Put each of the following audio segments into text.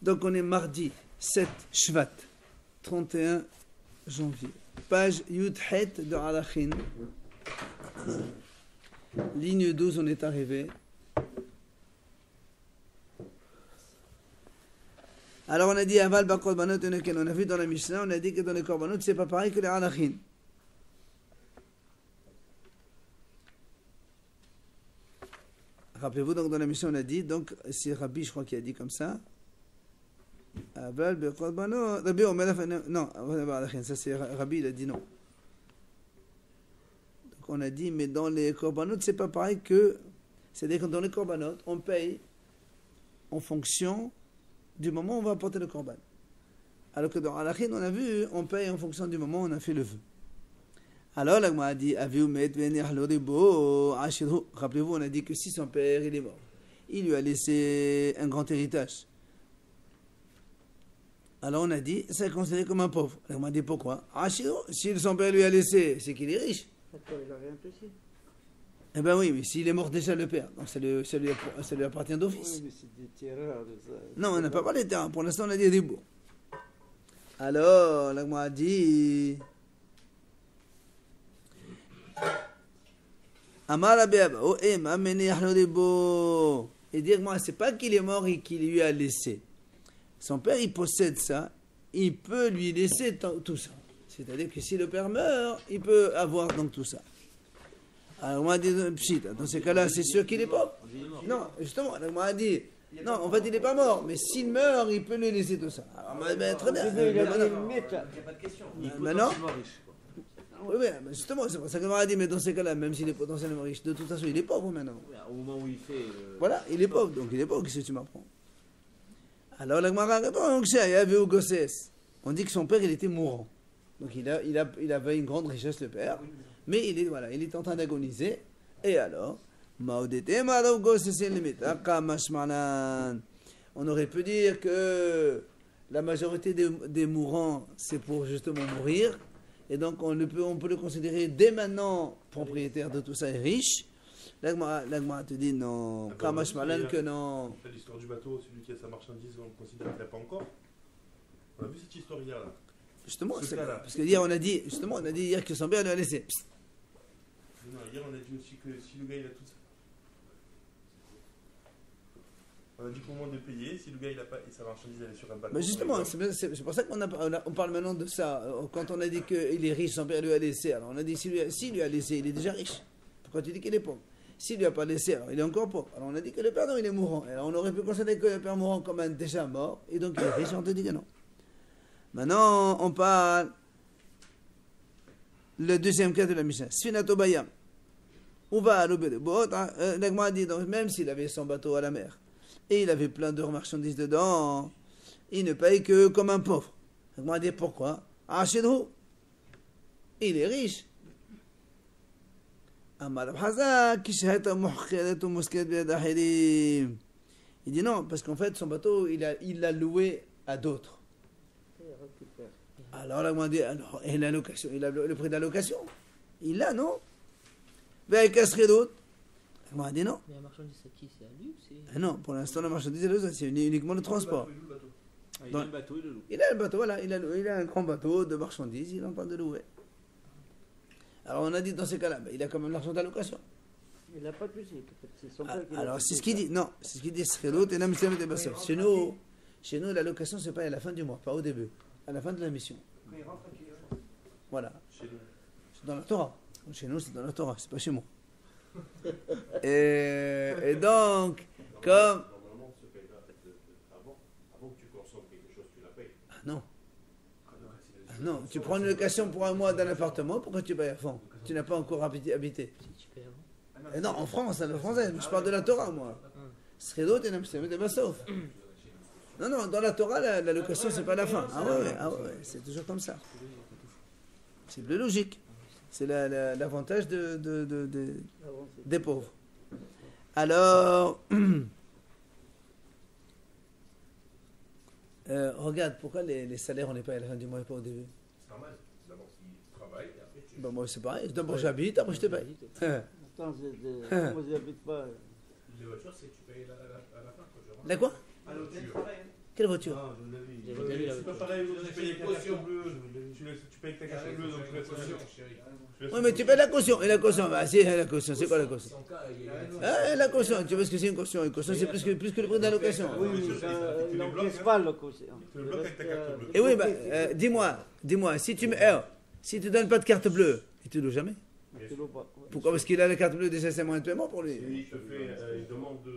Donc on est mardi 7 Shvat, 31 janvier. Page Yud Het de Alachin. Ligne 12, on est arrivé. Alors on a dit Aval Bakorbanot Eneken. On a vu dans la Mishnah, on a dit que dans les Korbanot, c'est pas pareil que les Alachin. Rappelez-vous, donc dans la Mishnah, on a dit, donc c'est Rabbi, je crois, qui a dit comme ça. Aval Bakorbanot. Rabbi, on met la fin. Non, ça c'est Rabbi, il a dit non. Donc on a dit, mais dans les Korbanot, c'est pas pareil que. C'est-à-dire que dans les Korbanot, on paye en fonction du moment où on va apporter le korban. Alors que dans Alachin, on a vu, on paye en fonction du moment où on a fait le vœu. Alors, là, on a dit, rappelez-vous, on a dit que si son père, il est mort, il lui a laissé un grand héritage. Alors, on a dit, ça est considéré comme un pauvre. Alors, on a dit, pourquoi? Si son père lui a laissé, c'est qu'il est riche. Il a rien touché. Eh bien oui, mais s'il est mort déjà le père, donc ça lui appartient d'office. Oui, mais c'est des terreurs de ça. Non, on n'a pas parlé de terrain. Pour l'instant, on a dit des bouts. Alors, là, on a dit... Amar Abiyab, et dire moi, c'est pas qu'il est mort et qu'il lui a laissé. Son père, il possède ça, il peut lui laisser tout ça. C'est-à-dire que si le père meurt, il peut avoir donc tout ça. Alors on m'a dit, dans ces cas-là, c'est sûr qu'il est pauvre. Non, justement, on m'a dit, non, en fait, il n'est pas mort, mais s'il meurt, il peut lui laisser tout ça. Alors, très bien. Il n'y a pas de question. Maintenant, oui, mais justement, c'est pour ça qu'on m'a dit, mais dans ces cas-là, même s'il est potentiellement riche, de toute façon, il est pauvre maintenant. Au moment où il fait. Voilà, il est pauvre, donc il est pauvre, qu'est-ce que tu m'apprends? Alors la Gemara répond, on dit que son père, il était mourant. Donc il avait une grande richesse, le père. Mais il est en train d'agoniser. Et alors, on aurait pu dire que la majorité des mourants, c'est pour justement mourir. Et donc on peut le considérer dès maintenant propriétaire de tout ça et riche. L'Agma te dit non. Kamashmalan que non. L'histoire du bateau, celui qui a sa marchandise, on considère qu'il n'a pas encore. On a vu cette histoire-là. Justement, parce que hier on a dit hier que son père lui a laissé. Psst. Non, hier on a dit aussi que si le gars il a tout ça. On a dit comment de payer si le gars il a pas et sa marchandise elle est sur un bateau. Mais justement, c'est pour ça qu'on parle maintenant de ça. Quand on a dit qu'il est riche, son père lui a laissé. Alors on a dit s'il lui a laissé, il est déjà riche. Pourquoi tu dis qu'il est pauvre? S'il lui a pas laissé, alors il est encore pauvre. Alors on a dit que le père non, il est mourant. Alors on aurait pu considérer que le père mourant comme un déjà mort et donc il est riche. On te dit que non. Maintenant, on parle le deuxième cas de la Mishnah. Sfinato Bayam. Où va à l'Agma dit donc même s'il avait son bateau à la mer et il avait plein de marchandises dedans, il ne paye que comme un pauvre. L'Agma dit pourquoi? Ashidhu. Il est riche. Il dit non, parce qu'en fait son bateau il l'a loué à d'autres. Alors là, on dit, et la location, il a le prix de la location. Il l'a, non? Mais avec un serait d'autre. On dit non. Mais la marchandise, c'est qui? C'est à lui? Ah non, pour l'instant, la marchandise, c'est uniquement le transport. Il a le bateau, il le loue. Il a le bateau, voilà. Il a un grand bateau de marchandises, il est en train de louer. Alors on a dit dans ces cas-là, il a quand même l'argent de la location. Il n'a pas touché. C'est son père qui l'a Alors touché, c'est ce qu'il dit. Non, c'est ce qu'il dit. Serait d'autre et n'a Chez nous, la location, c'est pas à la fin du mois, pas au début. À la fin de la mission. Voilà. Chez nous. C'est dans la Torah. Chez nous, c'est dans la Torah, c'est pas chez moi. Et donc, comme. Normalement, on se paye pas avant que tu consommes quelque chose, tu la payes. Ah non. Ah non, tu prends une location pour un mois d'un appartement, pourquoi tu payes à fond? Tu n'as pas encore habité. Et non, en France, à la française, je parle de la Torah, moi. Serait d'autre et n'a pas sauf. Non, dans la Torah, la location, c'est pas la fin. Ah ouais, c'est toujours comme ça. C'est plus logique. C'est l'avantage des pauvres. Alors, regarde, pourquoi les salaires, on les paye à la fin du mois et pas au début? C'est normal. D'abord, tu travailles et après tu. Moi, c'est pareil. D'abord, j'habite, après, je te paye. Attends, moi, j'habite pas. Les voitures, c'est que tu payes à la fin. La quoi? À l'hôtel, pareil. Quelle voiture? Ah, je l'ai vu. J'avais déjà vu la C'est pas voiture. pareil, tu payes avec ta carte Caution. bleue. Tu payes avec ta carte bleue, donc tu laisses Oui, mais tu payes la caution. Et la caution, bah, si, la caution, c'est quoi la caution? Ah, la caution, tu vois ce que c'est une caution? Une caution, c'est plus que le prix de la location. Oui, mais ça n'encaisse pas le caution. Tu le bloques avec ta carte bleue. Et oui, bah, dis-moi, si tu donnes pas de carte bleue, il te loue jamais. Tu l'as pas. Pourquoi? Parce qu'il a la carte bleue, déjà c'est un moyen de paiement pour lui. Il te fait une demande de.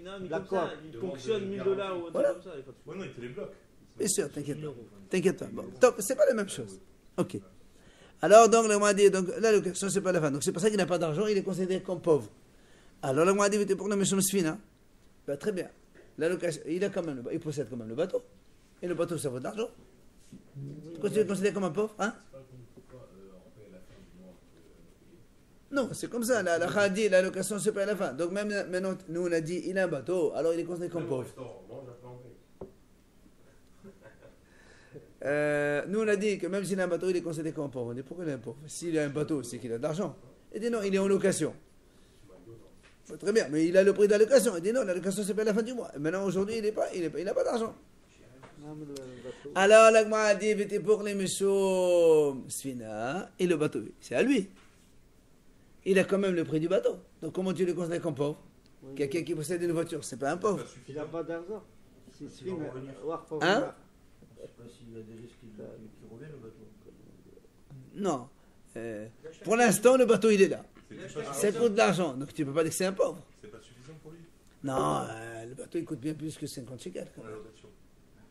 Non, mais comme D'accord. ça, il ponctionne 1000 dollars ou un truc Voilà. comme ça. il faut- Ouais, non, il te les bloque. Bien sûr, t'inquiète pas. T'inquiète pas. Bon, top, c'est pas la même chose. Ok. Alors, donc, le m'a dit, donc, l'allocation, c'est pas la fin. Donc, c'est pour ça qu'il n'a pas d'argent, il est considéré comme pauvre. Alors, le m'a dit, pour le monsieur Sfina, ben, très bien. L'allocation, il possède quand même le bateau. Et le bateau, ça vaut de l'argent. Pourquoi tu le considères comme un pauvre? Hein? Non, c'est comme ça. La khadi, l'allocation, c'est pas à la fin. Donc, même maintenant, nous, on a dit, il a un bateau, alors il est considéré comme pauvre. Nous, on a dit que même s'il a un bateau, il est considéré comme pauvre. On dit pourquoi il est pauvre? S'il a un bateau, c'est qu'il a de l'argent. Il dit non, il est en location. Très bien, mais il a le prix de la location. Il dit non, la location, c'est pas à la fin du mois. Et maintenant, aujourd'hui, il n'a pas d'argent. Non, mais le bateau. Alors, l'agma a dit, c'était pour les messieurs Sfina, et le bateau, c'est à lui. Il a quand même le prix du bateau. Donc, comment tu le considères comme pauvre? Oui, Quelqu'un qui possède une voiture, c'est pas un pauvre. il n'a pas d'argent. C'est Sfin. Hein? Je sais pas s'il y a des risques qui reviennent le bateau. Non. Pour l'instant, le bateau, il est là. Ça C'est coûte de l'argent, donc tu peux pas dire que c'est un pauvre. pas suffisant pour lui. Non, le bateau, il coûte bien plus que 50 shekels. quand La même. location.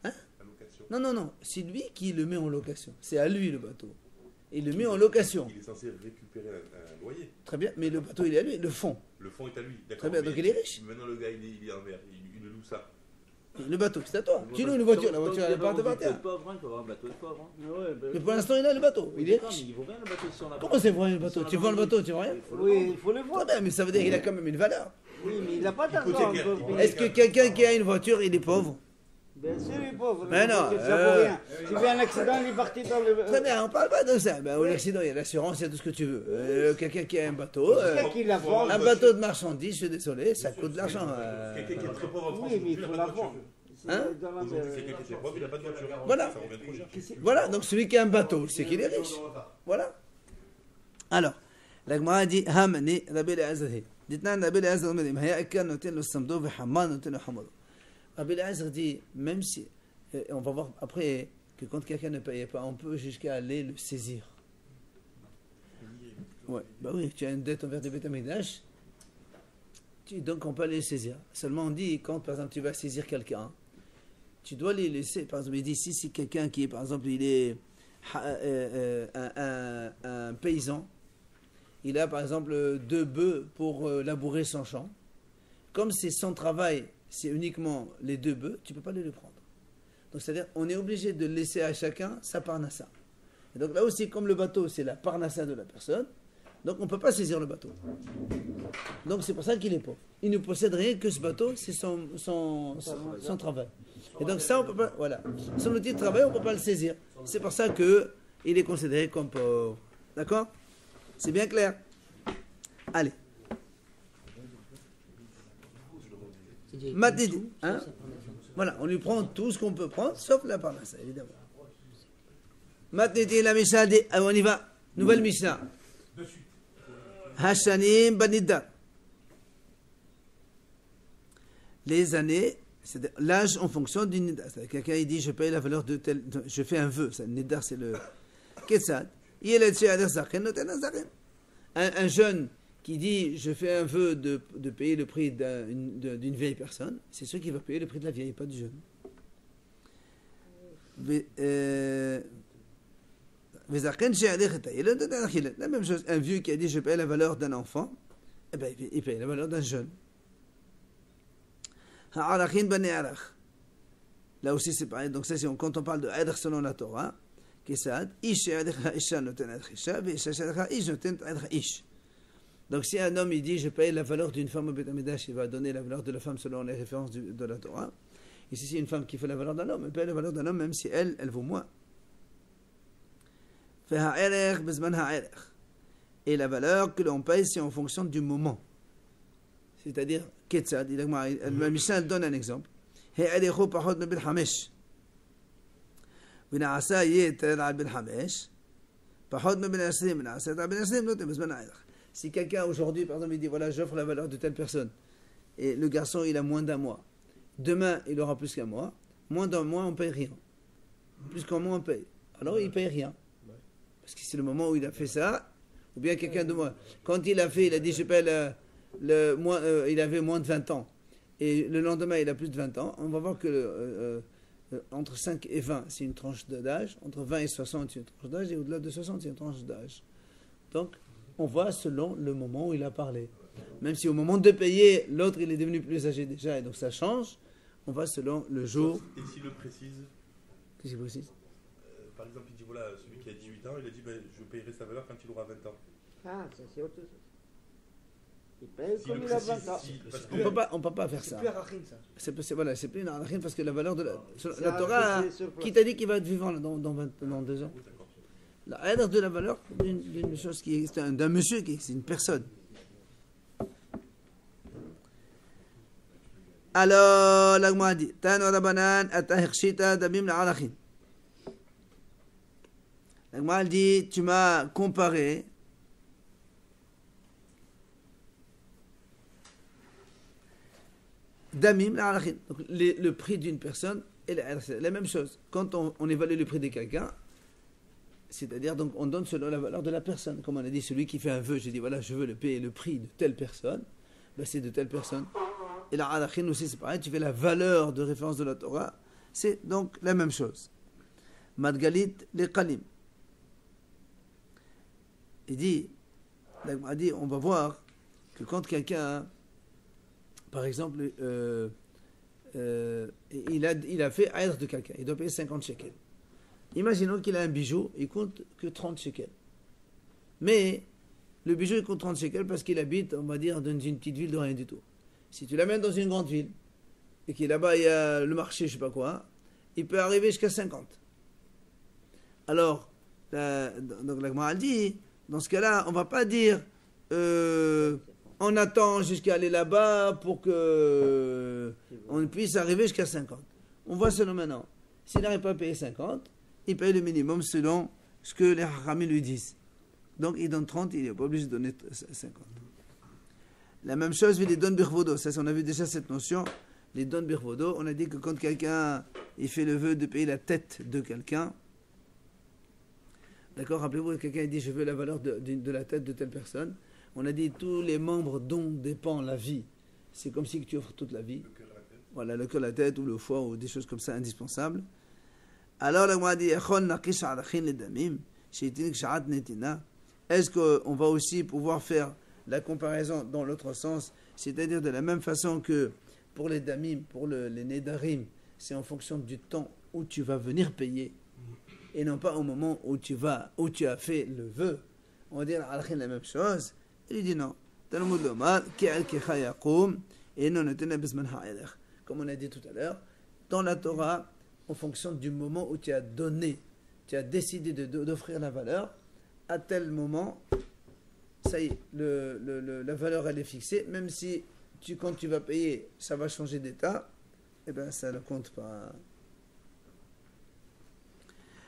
Hein? La location. Non, c'est lui qui le met en location. C'est à lui, le bateau. Il le met en location. Il est censé récupérer un loyer. Très bien, mais le bateau, il est à lui, le fond. Le fonds est à lui. Très bien, donc il est riche. Maintenant, le gars, il est envers. Il loue ça. Le bateau, c'est à toi. Tu loues une voiture, la voiture, elle part de Il terre. pauvre, il faut avoir un bateau de pauvre. hein. Ouais, ben, Mais pour l'instant, il a le bateau. Il est Non, mais riche. il vaut rien le bateau si on l'a pas. Comment c'est vrai le bateau? Tu vends le bateau, tu vends rien? oui, il faut le Très voir. bien, mais ça veut dire qu'il a quand même une valeur. Oui, mais il n'a pas coûte d'argent. cher. encore. Est-ce que quelqu'un qui a une voiture, il est pauvre? Bien sûr, il est pauvre. Mais non, Ça vaut rien. Tu fais un accident, il est parti dans le. Très bien, on parle pas de ça. Ben, au l'accident, il y a l'assurance, il y a tout ce que tu veux. Quelqu'un qui a un bateau, Quelqu'un qui la vend. un bateau de marchandise, je suis désolé, ça coûte de l'argent. Quelqu'un qui est très pauvre en France, Oui, mais il il n'a faut pas la de voiture. vendre. C'est Hein? dans la- Aujourd'hui, quelqu'un qui est très pauvre, il n'a pas de voiture. Voilà. Ça revient trop cher. Voilà, donc celui qui a un bateau, c'est qu'il est riche. Voilà. Alors, la Gemara dit Hamani Rabbi Elazar. Dites-nous, Rabbi Elazar, il y a quelqu'un qui a le samdo et Haman qui a le hamad. Rabbi Elazar dit, même si, on va voir après que quand quelqu'un ne paye pas, on peut jusqu'à aller le saisir. Ouais, bah oui, tu as une dette envers des Beth Amikdash, donc on peut aller le saisir. Seulement on dit, quand par exemple tu vas saisir quelqu'un, tu dois les laisser. Par exemple, il dit si c'est quelqu'un qui est, par exemple, il est un paysan, il a par exemple 2 bœufs pour labourer son champ. Comme c'est son travail, c'est uniquement les 2 bœufs, tu ne peux pas les prendre. Donc c'est-à-dire, on est obligé de laisser à chacun sa parnassa. Et donc là aussi, comme le bateau, c'est la parnassa de la personne, donc on ne peut pas saisir le bateau. Donc c'est pour ça qu'il est pauvre. Il ne possède rien que ce bateau, c'est son travail. Et donc ça, on peut pas, voilà. Son outil de travail, on ne peut pas le saisir. C'est pour ça qu'il est considéré comme pauvre. D'accord? C'est bien clair? Allez. Matidi, hein? Voilà, on lui prend tout ce qu'on peut prendre, sauf la parnassa, évidemment. Matidi, la Mishnah dit, on y va. Nouvelle Mishnah. Hashanim Banidda. Les années, c'est l'âge en fonction du nidar. Quelqu'un il dit je paye la valeur de tel, je fais un vœu. Le nidar c'est le Ketsad. Un jeune qui dit je fais un vœu de payer le prix d'une vieille personne, c'est sûr qu'il va payer le prix de la vieille, pas du jeune. La même chose, un vieux qui a dit je paye la valeur d'un enfant, eh ben, il paye la valeur d'un jeune. Là aussi c'est pareil, donc ça, quand on parle de Adr selon la Torah, donc si un homme il dit je paye la valeur d'une femme au Beth Amikdash, il va donner la valeur de la femme selon les références de la Torah. Et si c'est une femme qui fait la valeur d'un homme, elle paye la valeur d'un homme même si elle vaut moins. Et la valeur que l'on paye, c'est en fonction du moment. C'est-à-dire, Ketsad, le Mishnah donne un exemple. העריכו פחות מבן 5. ונעשה יתר על בן 5, פחות מבן 20, ונעשה יתר על בן 20, לא בזמן הערך. Si quelqu'un aujourd'hui, par exemple, il dit voilà, j'offre la valeur de telle personne, et le garçon il a moins d'un mois, demain il aura plus qu'un mois, moins d'un mois on paye rien, plus qu'un mois on paye, alors il paye rien, parce que c'est le moment où il a fait ça, ou bien quelqu'un de moi, quand il a fait, il a dit je paye il avait moins de 20 ans, et le lendemain il a plus de 20 ans, on va voir que entre 5 et 20 c'est une tranche d'âge, entre 20 et 60 c'est une tranche d'âge, et au-delà de 60 c'est une tranche d'âge. Donc on voit selon le moment où il a parlé. Même si au moment de payer, l'autre il est devenu plus âgé déjà, et donc ça change, on va selon le jour. Et s'il le précise, Qu'est-ce qu'il précise? par exemple, il dit voilà, celui qui a 18 ans, il a dit ben, je payerai sa valeur quand il aura 20 ans. Ah, ça c'est autre chose. Il paye S'il comme le il a précise, 20 ans. parce On que peut pas faire C'est ça. plus arachim, ça. C'est plus une arachim parce que la valeur de la C'est Torah, arrêté sur place. qui t'a dit qu'il va être vivant dans 2 ans? d'accord. La valeur de la valeur d'une chose qui existe, d'un monsieur qui c'est une personne. Alors, l'agma dit Tano Rabanan atahirshita damim la'arachim. L'agma dit tu m'as comparé damim la'arachim. Donc, le prix d'une personne et la même chose. Quand on évalue le prix de quelqu'un, c'est-à-dire, donc, on donne selon la valeur de la personne. Comme on a dit, celui qui fait un vœu, j'ai dit, voilà, je veux le payer le prix de telle personne, ben, c'est de telle personne. Et la halakhin aussi, c'est pareil, tu fais la valeur de référence de la Torah, c'est donc la même chose. Madgalit les qalim. Il dit, on va voir que quand quelqu'un, par exemple, il a fait aïr de quelqu'un, il doit payer 50 shekels. Imaginons qu'il a un bijou, il compte que 30 shekels. Mais le bijou, il compte 30 shekels parce qu'il habite, on va dire, dans une petite ville de rien du tout. Si tu l'amènes dans une grande ville, et qu'il là-bas, il y a le marché, je sais pas quoi, il peut arriver jusqu'à 50. Alors, donc la Gemara dit, dans ce cas-là, on va pas dire, on attend jusqu'à aller là-bas pour que on puisse arriver jusqu'à 50. On voit selon maintenant. S'il n'arrive pas à payer 50, il paye le minimum selon ce que les Hachamim lui disent. Donc il donne 30, il n'est pas obligé de donner 50. La même chose avec les dons birvodo. Ça, on a vu déjà cette notion. Les dons birvodo, on a dit que quand quelqu'un il fait le vœu de payer la tête de quelqu'un, d'accord, rappelez-vous, quelqu'un dit je veux la valeur de la tête de telle personne. On a dit tous les membres dont dépend la vie. C'est comme si tu offres toute la vie. Voilà, le cœur, la tête ou le foie ou des choses comme ça indispensables. Alors, la Gemara dit est-ce qu'on va aussi pouvoir faire la comparaison dans l'autre sens, c'est-à-dire de la même façon que pour les damim, pour les nedarim, c'est en fonction du temps où tu vas venir payer et non pas au moment où tu as fait le vœu. On va dire la même chose. Il dit non. Comme on a dit tout à l'heure, dans la Torah, en fonction du moment où tu as donné, tu as décidé d'offrir la valeur, à tel moment, ça y est, la valeur elle est fixée, même si quand tu vas payer, ça va changer d'état, eh bien ça ne compte pas.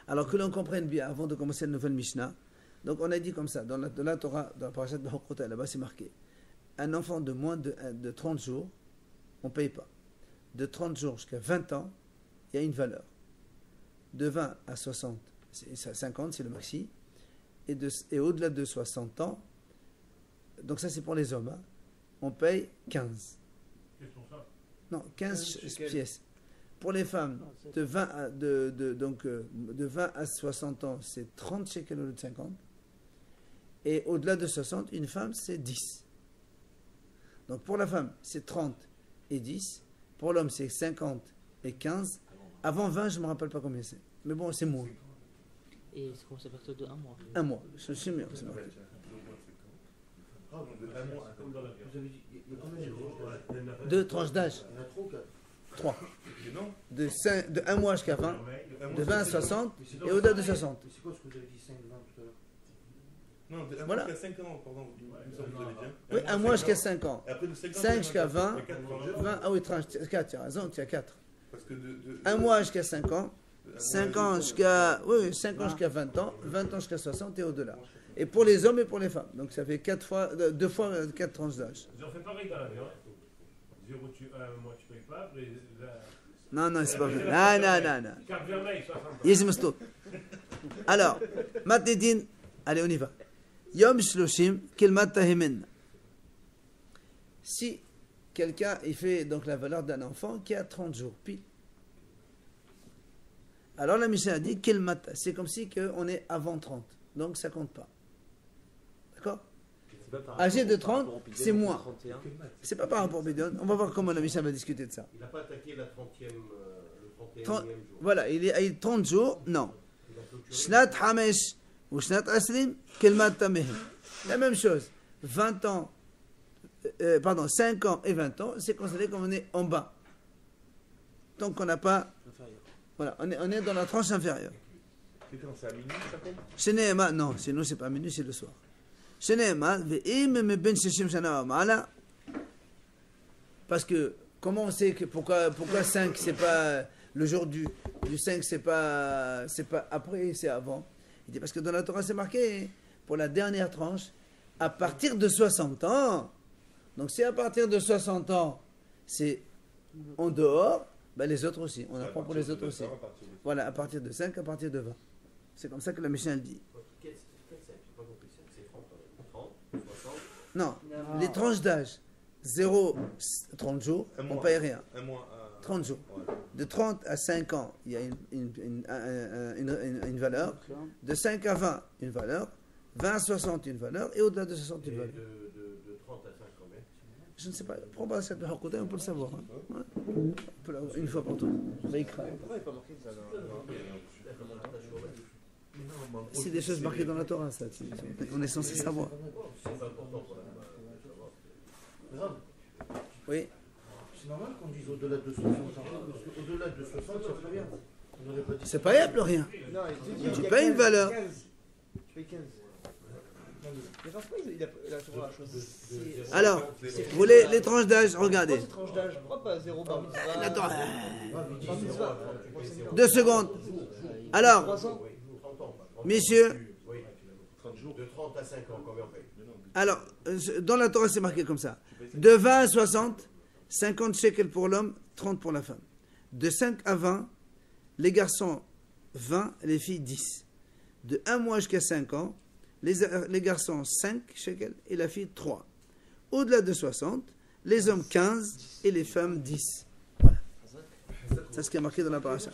Alors que l'on comprenne bien, avant de commencer la nouvelle Mishnah, donc on a dit comme ça, dans la Torah, dans la parashat Bechokot, là-bas c'est marqué, un enfant de moins de 30 jours, on ne paye pas. De 30 jours jusqu'à 20 ans, il y a une valeur. De 20 à 60, 50 c'est le maxi, et au-delà de 60 ans, donc ça c'est pour les hommes, hein, on paye 15. Non, 15 pièces. Pour les femmes, de 20 à 60 ans, c'est 30 shekels au lieu de 50. Et au-delà de 60, une femme, c'est 10. Donc pour la femme, c'est 30 et 10. Pour l'homme, c'est 50 et 15. Avant 20, je ne me rappelle pas combien c'est. Mais bon, c'est moins. Et c'est commence à partir de 1 mois. 1 mois, je suis mieux. C'est marqué. Vous avez dit, il y a combien de jours? 2 tranches d'âge. Il y en a 3 ou 4? 3. Non. De 1 mois jusqu'à 20. De 20 à 60 Mais c'est et au-delà de 60. Mais c'est quoi ce que vous avez dit 5, 20 tout à l'heure? Non, de 1 Voilà. mois jusqu'à 5 ans, pardon. Il me semble que vous avez dit. Oui, 1 mois jusqu'à 5 ans. Et après de 5 ans, 5 jusqu'à 20. il y a 4 ans. 20, ah oui, tranche 4, tu as raison, tu as 4. Parce que Un mois jusqu'à 5 ans, 5 ans jusqu'à 20 ans, 20 ans jusqu'à 60 et au-delà. Et pour les hommes et pour les femmes. Donc ça fait 2 fois 4 tranches d'âge. J'en fais pareil dans l'avion. 0, un mois tu payes pas, après Non, c'est pas vrai. Non. carte vermeille, 60 ans. Yes, Mosto. Alors, Matedin, allez, on y va. Yom Shloshim, Kilmat Tahimen. Si quelqu'un il fait donc la valeur d'un enfant qui a 30 jours, pile. Alors la Mishnah a dit Kilmat, c'est comme si on est avant 30. Donc ça compte pas. D'accord? Âgé de 30, c'est moins. C'est pas par rapport au Bédon. On va voir comment la Mishnah va discuter de ça. Il n'a pas attaqué la 30e, le 31e 30, jour. voilà, il est 30 jours, non. Shnat Hamesh ou Shnat Aslim, Kelmat Tamehim. La même chose. 20 ans, 5 ans et 20 ans, c'est considéré comme on est en bas. Donc on n'a pas. Voilà, on est dans la tranche inférieure. C'est quand c'est à minuit, ça compte? Sheneema, non, sinon c'est pas minuit, c'est le soir. Sheneema, ve'im me ben shishim shana wa ma'ala. Parce que, comment on sait que pourquoi 5 c'est pas le jour du 5 c'est pas après, c'est avant. Il dit parce que dans la Torah c'est marqué pour la dernière tranche à partir de 60 ans. Donc si à partir de 60 ans c'est en dehors, ben les autres aussi. On apprend pour les autres aussi. Voilà, à partir de 5, à partir de 20. C'est comme ça que la Mishnah dit. Quel 5? J'ai pas compris. C'est 30, 60. Non, les tranches d'âge 0, 30 jours, on ne paye rien. Un mois. 30 jours. Ouais. De 30 à 5 ans, il y a une valeur. De 5 à 20, une valeur. 20 à 60, une valeur. Et au-delà de 60, une Et valeur. de 30 à 5 combien? Je ne sais pas. Prends pas cette côté, on peut le savoir. Hein. Ouais. On peut l'avoir une fois pour toutes. Vaikra. C'est des choses marquées dans la Torah, ça. On est censé savoir. Oui. C'est normal qu'on dise au-delà de 60 ans. Parce qu'au-delà de 60, ça fait rien. On n'aurait pas dit C'est payable, rien. Non, il dit, Tu il y a payes une 15, valeur. 15. Tu payes 15. Mais pourquoi il a toujours la chose? Alors, vous voulez les tranches d'âge, regardez. Pourquoi cette tranche d'âge? Pourquoi pas 0 bar mitzvah? Attends, Bar mitzvah. 2 secondes. Alors, 3 ans? messieurs, Oui, 30 jours. De 30 à 5 ans, combien on paye? alors, dans la Torah, c'est marqué comme ça. De 20 à 60, 50 shekels pour l'homme, 30 pour la femme. De 5 à 20, les garçons 20, les filles 10. De 1 mois jusqu'à 5 ans, les garçons 5 shekels et la fille 3. Au-delà de 60, les hommes 15 et les femmes 10. Voilà. C'est ce qui est marqué dans la paracha.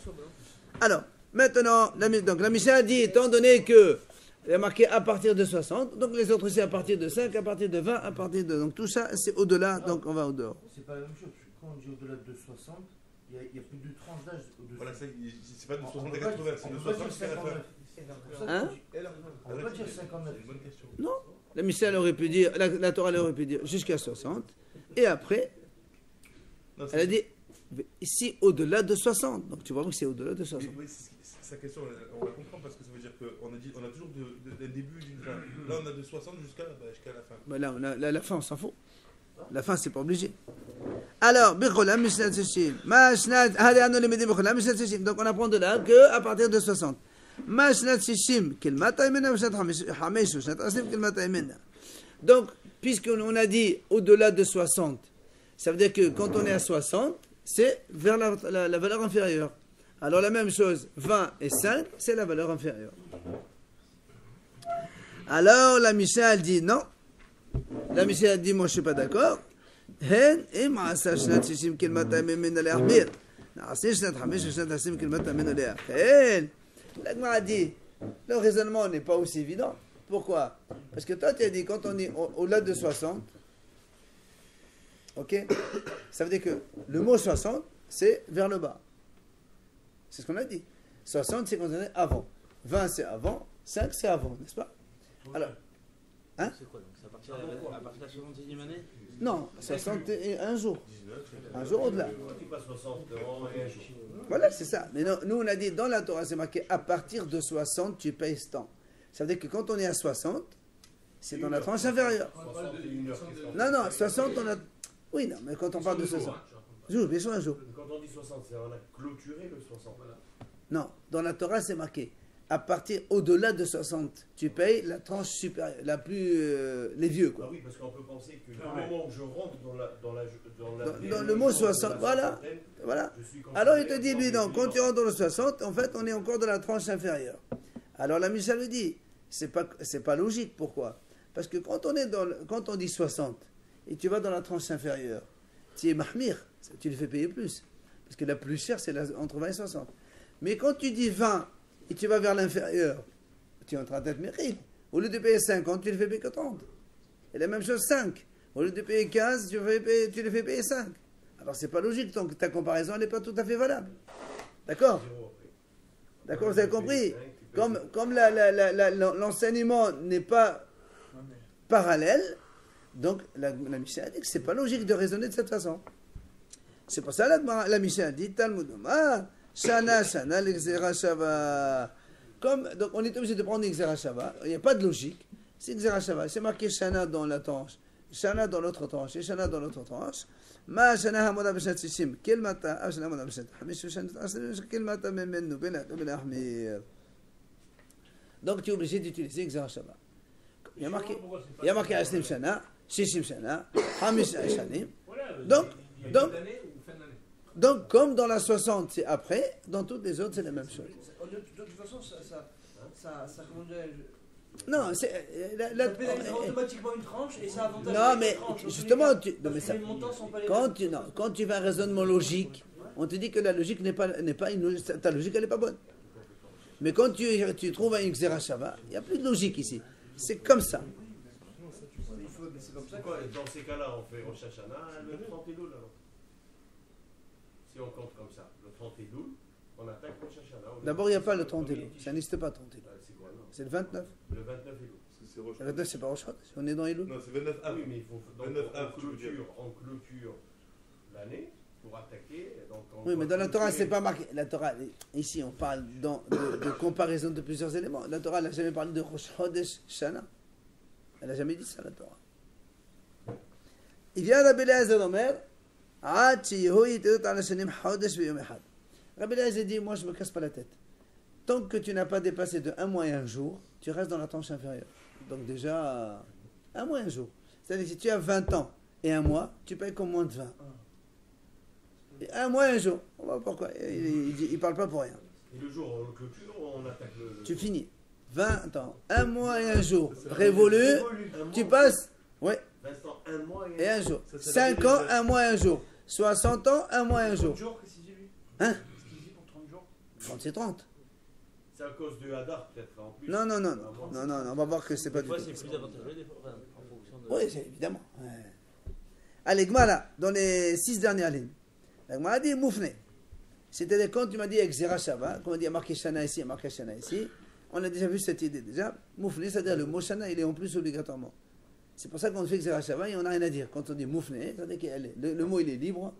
Alors, maintenant, donc la Mishnah a dit, étant donné que il y a marqué à partir de 60, donc les autres c'est à partir de 5, à partir de 20, à partir de... Donc tout ça, c'est au-delà, donc on va au dehors. C'est pas la même chose. Quand on dit au-delà de 60, il n'y a plus de tranche d'âge au-dessus. Voilà, c'est pas de 60 à 80, c'est de 60 jusqu'à la fin. Hein? On va pas dire 59. C'est une bonne question. Non. La Mishnah elle aurait pu dire, la Torah elle aurait pu dire jusqu'à 60, et après, Non, elle a dit ici au-delà de 60. Donc tu vois que c'est au-delà de 60. Oui, sa question, on la comprend parce que ça veut dire qu'on a toujours un début d'une fin. Là, on a de 60 jusqu'à la fin. Ben là, la fin, on s'en fout. La fin, c'est pas obligé. Alors, Bicholam, Mishnat Seshim. Donc on apprend de là qu'à partir de 60. Donc, puisqu'on a dit au-delà de 60, ça veut dire que quand on est à 60, c'est vers la valeur inférieure. Alors la même chose, 20 et 5, c'est la valeur inférieure. Alors la Mishnah elle dit non. La Mishnah elle dit moi je suis pas d'accord. Le raisonnement n'est pas aussi évident. Pourquoi? Parce que toi tu as dit quand on est au-delà de 60, ok, ça veut dire que le mot 60 c'est vers le bas. C'est ce qu'on a dit. 60 c'est considéré avant. 20 c'est avant. 5 c'est avant, n'est-ce pas? Alors, hein? C'est quoi donc? C'est à partir de la 61e année? Non, 61 jours. Un jour au-delà. Tu passes 60 ans et un jour. Voilà, c'est ça. Mais non, nous, on a dit dans la Torah, c'est marqué à partir de 60, tu payes ce temps. Ça veut dire que quand on est à 60, c'est dans la tranche inférieure. Non, 60, on a. Oui, non, mais quand on parle de 60. Jour, bien sûr, un jour. Quand on dit 60, c'est on a clôturé le 60. Voilà. Non, dans la Torah, c'est marqué. À partir, au-delà de 60, tu payes la tranche supérieure, la plus. Les vieux, quoi. Ah oui, parce qu'on peut penser que le moment où je rentre dans Dans le mot 60, voilà. Alors il te dit, lui, non, quand tu rentres dans le 60, en fait, on est encore dans la tranche inférieure. Alors la Mishnah lui dit, c'est pas logique. Pourquoi? Parce que quand on dit 60 et tu vas dans la tranche inférieure, tu es mahmir, tu le fais payer plus. Parce que la plus chère, c'est entre 20 et 60. Mais quand tu dis 20 et tu vas vers l'inférieur, tu es en train d'être mérite. Au lieu de payer 50, tu le fais payer que 30. Et la même chose 5. Au lieu de payer 15, tu le fais payer 5. Alors c'est pas logique, donc ta comparaison n'est pas tout à fait valable. D'accord? D'accord, vous avez compris? Comme l'enseignement n'est pas parallèle, donc la Mishnah a dit que c'est pas logique de raisonner de cette façon. C'est pour ça la Mishnah a dit Talmud Omar, Shana, Shana, l'Exera Shava. Donc on est obligé de prendre l'Exera Shava, il n'y a pas de logique. C'est Exera Shava, c'est marqué Shana dans la tranche, Shana dans l'autre tranche et Shana dans l'autre tranche. Ma Shana Hamoda Beshat Sishim, quel matin, Shana Hamoda Beshat Hamish, quel matin, Memenu, Benat, Benahmir. Donc tu es obligé d'utiliser Exera Shava. Il y a marqué Ashlim Shana, Shishim Shana, Hamish Shanim. Donc, comme dans la 60, c'est après, dans toutes les autres, c'est la même chose. De toute façon, ça comment dirais-je, non, c'est. ça pénalise automatiquement une tranche et ça avantage. Non, mais tranche, justement, les montants sont pas les quand tu fais un raisonnement logique, on te dit que la logique n'est pas ta logique, elle n'est pas bonne. Mais quand tu trouves un Xerashava, il n'y a plus de logique ici. C'est comme ça. C'est comme ça. Dans ces cas-là, on fait Rosh Hashanah, le 30 Elul alors. Si on compte comme ça, le 30 Elul, on attaque Rosh Hashanah. D'abord, il n'y a pas le 30 Elul. Ça n'existe pas 30 Elul. C'est quoi, non? C'est le 29. Le 29 Elul. Le 29, c'est pas Rosh Chodesh. On est dans Elul. Non, c'est 29 Ah av. oui, mais il faut. Donc, 29 av, on clôture l'année pour attaquer. Donc Oui, mais dans la Torah, c'est pas marqué. La Torah, ici, on parle de comparaison de plusieurs éléments. La Torah n'a jamais parlé de Rosh Chodesh Shana. Elle n'a jamais dit ça, la Torah. Il vient Rabbi Eliezer Omer, Rabbi Eliezer dit, moi je me casse pas la tête. Tant que tu n'as pas dépassé de 1 mois et 1 jour, tu restes dans la tranche inférieure. Donc déjà, 1 mois et 1 jour. C'est-à-dire que si tu as 20 ans et 1 mois, tu payes comme moins de 20. Et 1 mois et 1 jour. On va voir pourquoi. Il ne parle pas pour rien. Et le jour, on le clôture ou on attaque le. Tu finis. 20 ans, 1 mois et 1 jour. Révolu, tu passes. Ouais. 20 ans, 1 mois Et 1 jour. 5 ans, 1 mois et 1 jour. 60 ans, 1 mois et 1 jour. 30 jours, qu'est-ce qu'il dit lui? Hein? Qu'est-ce qu'il dit pour 30 jours? 30, c'est 30. C'est à cause de Hadar, peut-être en plus. Non, on va voir que c'est pas Des du fois, tout. c'est plus avantageux, des fois, enfin, en fonction de. Oui, c'est évidemment. Ouais. Allez, Gmara, dans les 6 dernières lignes. La Gmara dit Moufne. C'est-à-dire, quand tu m'as dit avec Zera Shava, comme on dit, il y a marqué Shana ici, il y a marqué Shana ici, on a déjà vu cette idée déjà. Moufne, c'est-à-dire le mot Shana, il est en plus obligatoirement. C'est pour ça qu'on fait Zera Shava et on n'a rien à dire. Quand on dit Moufne, c'est-à-dire que le mot, il est libre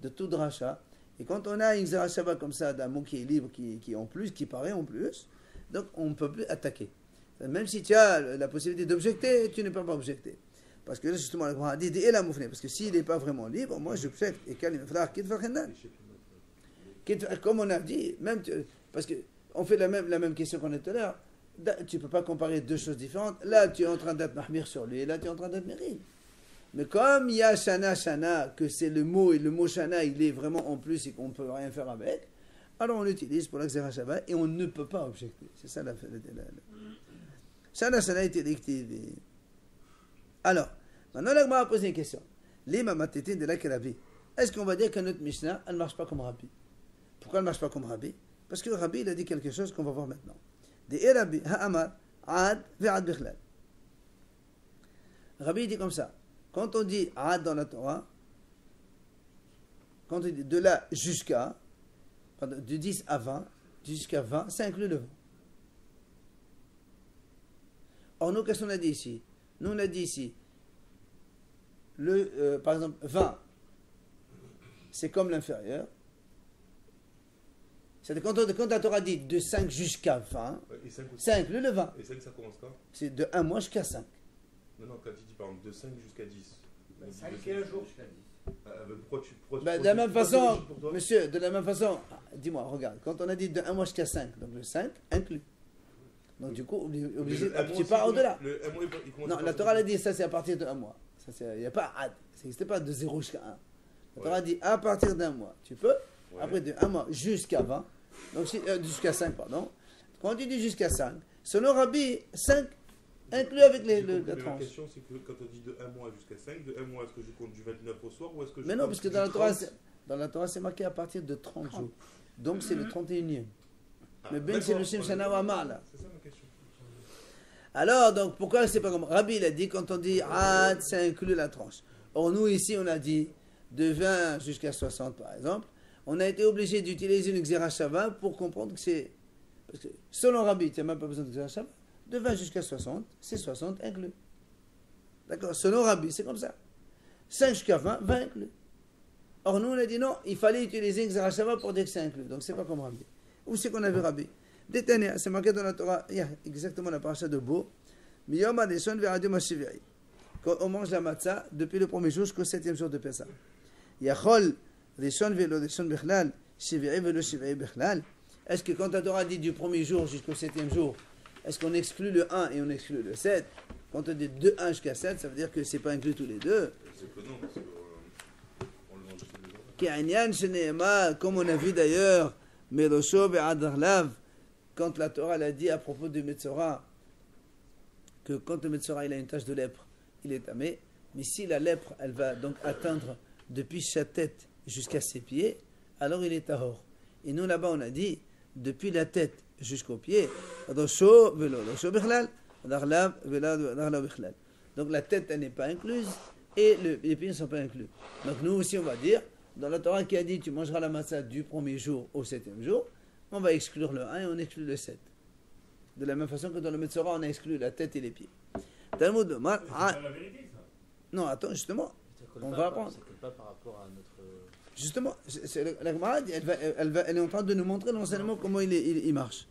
de tout dracha. Et quand on a une Zera Shava comme ça, d'un mot qui est libre, qui est en plus, qui paraît en plus, donc on ne peut plus attaquer. Même si tu as la possibilité d'objecter, tu ne peux pas objecter. Parce que là, justement, la Gemara dit et la moufne. Parce que s'il n'est pas vraiment libre, moi j'objecte. Et quand il me fera comme on a dit, même parce qu'on fait la même question qu'on a tout à l'heure, tu ne peux pas comparer deux choses différentes. Là, tu es en train d'être mahmir sur lui, et là, tu es en train d'être méril. Mais comme il y a shana, que c'est le mot, et le mot shana, il est vraiment en plus et qu'on ne peut rien faire avec, alors on l'utilise pour l'exéra shava et on ne peut pas objecter. C'est ça la shana est élective. Alors, maintenant, la Gemara a posé une question. L'imam Matitin de la Rabbi. Est-ce qu'on va dire que notre Mishnah, elle ne marche pas comme Rabbi? Pourquoi elle ne marche pas comme Rabbi? Parce que Rabbi, il a dit quelque chose qu'on va voir maintenant. Des Rabbi, ha'amar, ad, ve'ad bichlal. Rabbi dit comme ça. Quand on dit ad dans la Torah, quand on dit de là jusqu'à, de 10 à 20, jusqu'à 20, ça inclut le 20. Or, nous, qu'est-ce qu'on a dit ici? Nous, on a dit ici, par exemple, 20, c'est comme l'inférieur. C'est-à-dire, quand la Torah dit de 5 jusqu'à 20, ça inclut le 20. Et 5, ça commence quand? C'est de 1 mois jusqu'à 5. Non, quand tu dis par exemple de 5 jusqu'à 10. 5 et un jour. De la même façon, monsieur, de la même façon, dis-moi, regarde, quand on a dit de 1 mois jusqu'à 5, donc le 5 inclus. Donc du coup, obligé, tu pars au-delà. Non, la Torah a dit ça, c'est à partir de 1 mois. Il n'y a pas ad, ça n'existe pas de 0 jusqu'à 1. La Torah dit à partir d'1 mois, tu peux, après de 1 mois jusqu'à 20, donc jusqu'à 5, pardon. Quand tu dis jusqu'à 5, selon Rabbi, 5 inclus avec la tranche. La question, c'est que quand on dit de 1 mois jusqu'à 5, de 1 mois, est-ce que je compte du 29 au soir ou est-ce que je Mais non, compte parce que du dans la Torah, c'est marqué à partir de 30 jours. Donc c'est le 31e. Mais Ben c'est le Shem Shana Wama là. C'est ça ma question. Alors, donc pourquoi c'est pas comme Rabbi il a dit quand on dit Ad, ça inclut la tranche. Or nous ici on a dit de 20 jusqu'à 60 par exemple. On a été obligé d'utiliser une Xerashava pour comprendre que c'est. Parce que selon Rabbi, tu n'as même pas besoin de Xerashava. De 20 jusqu'à 60, c'est 60 inclus. D'accord. Selon Rabbi, c'est comme ça. 5 jusqu'à 20, 20 inclus. Or nous on a dit non, il fallait utiliser Xerashava pour dire que c'est inclus. Donc c'est pas comme Rabbi. Où c'est qu'on a vu Rabbi? Détania, c'est marqué dans la Torah, il y a exactement la paracha de Bo. Miyom Adeshon ve'Adiom HaShiviri. Quand on mange la matzah depuis le premier jour jusqu'au 7e jour de Pessah. Yachol Deshon ve'lo Deshon Bechlal, Shiviri ve'lo Shiviri Bechlal. Est-ce que quand la Torah dit du premier jour jusqu'au 7e jour, est-ce qu'on exclut le 1 et on exclut le 7? Quand on dit de 1 jusqu'à 7, ça veut dire que c'est pas inclus tous les deux. C'est que non, parce qu'on le mange tous les jours. Ki'anyan Sheneema, comme on a vu d'ailleurs, Merosho ve'Adarlav, quand la Torah l'a dit à propos du Metzora, que quand le Metzora il a une tache de lèpre, il est tamé, mais si la lèpre elle va donc atteindre depuis sa tête jusqu'à ses pieds, alors il est tahor. Et nous là-bas on a dit depuis la tête jusqu'aux pieds, Rosho velo Rosho bichlal, Adarlav velo Adarlav bichlal. Donc la tête elle n'est pas incluse et les pieds ne sont pas inclus. Donc nous aussi on va dire, dans la Torah qui a dit tu mangeras la matzah du premier jour au 7e jour, on va exclure le 1 et on exclut le 7. De la même façon que dans le Metzora, on a exclu la tête et les pieds. Talmud de Mar. Non, attends, justement. On va apprendre. Ça colle pas par rapport à notre. Justement, la Gemara, elle est en train de nous montrer l'enseignement, comment il marche.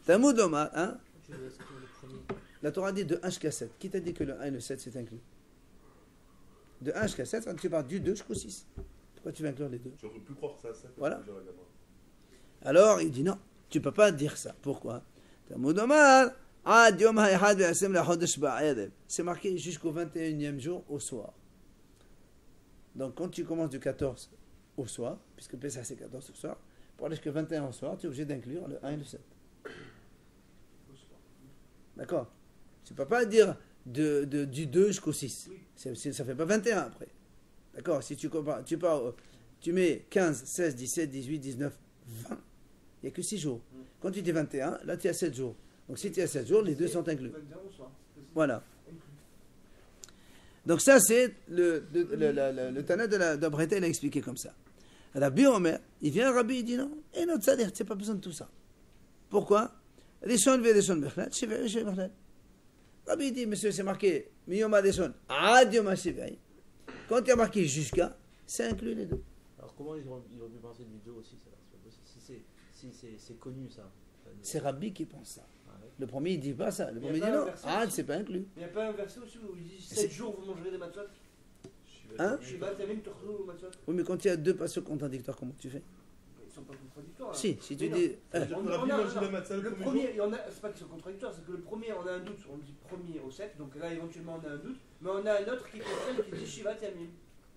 Talmud de Mar, hein. La Torah dit de 1 jusqu'à 7. Qui t'a dit que le 1 et le 7 c'est inclus? De 1 jusqu'à 7, quand tu pars du 2 jusqu'au 6. Pourquoi tu vas inclure les deux? J'aurais pu croire ça. Voilà. Alors, il dit non, tu ne peux pas dire ça. Pourquoi? C'est marqué jusqu'au 21e jour au soir. Donc, quand tu commences du 14 au soir, puisque Pessah c'est 14 au soir, pour aller jusqu'au 21 au soir, tu es obligé d'inclure le 1 et le 7. D'accord? Tu ne peux pas dire du 2 jusqu'au 6. Ça ne fait pas 21 après. D'accord? Si tu compares, tu mets 15, 16, 17, 18, 19, 20. Il n'y a que 6 jours. Quand tu dis 21, là tu as 7 jours. Donc si tu as 7 jours, les deux sont inclus. Voilà. Donc ça c'est le Tana de Breta, il a expliqué comme ça. Rabbi Omer, il vient Rabbi, il dit non, et notre Sadir, tu n'as pas besoin de tout ça. Pourquoi? Rabbi dit, monsieur, c'est marqué, Miyoma Deshon, Adioma Shivei. Quand il y a marqué jusqu'à, ça inclut les deux. Alors comment ils ont pu penser du 2 aussi ça? Si c'est connu ça. C'est Rabbi qui pense ça. Ah ouais. Le premier il dit pas ça. Le premier dit non. Ah, c'est pas inclus. Il n'y a pas un verset aussi où il dit 7 jours vous mangerez des matzot? Hein? Shiva Tamim Torchou matzot. Oui, mais quand il y a deux passages contradictoires, comment tu fais? Ils ne sont pas contradictoires. Là. Si tu Mais dis. le premier, c'est pas qu'ils sont contradictoires, c'est que le premier on a un doute, on dit premier au 7, donc là éventuellement on a un doute, mais on a un autre qui confirme qui dit Shiva Tamim.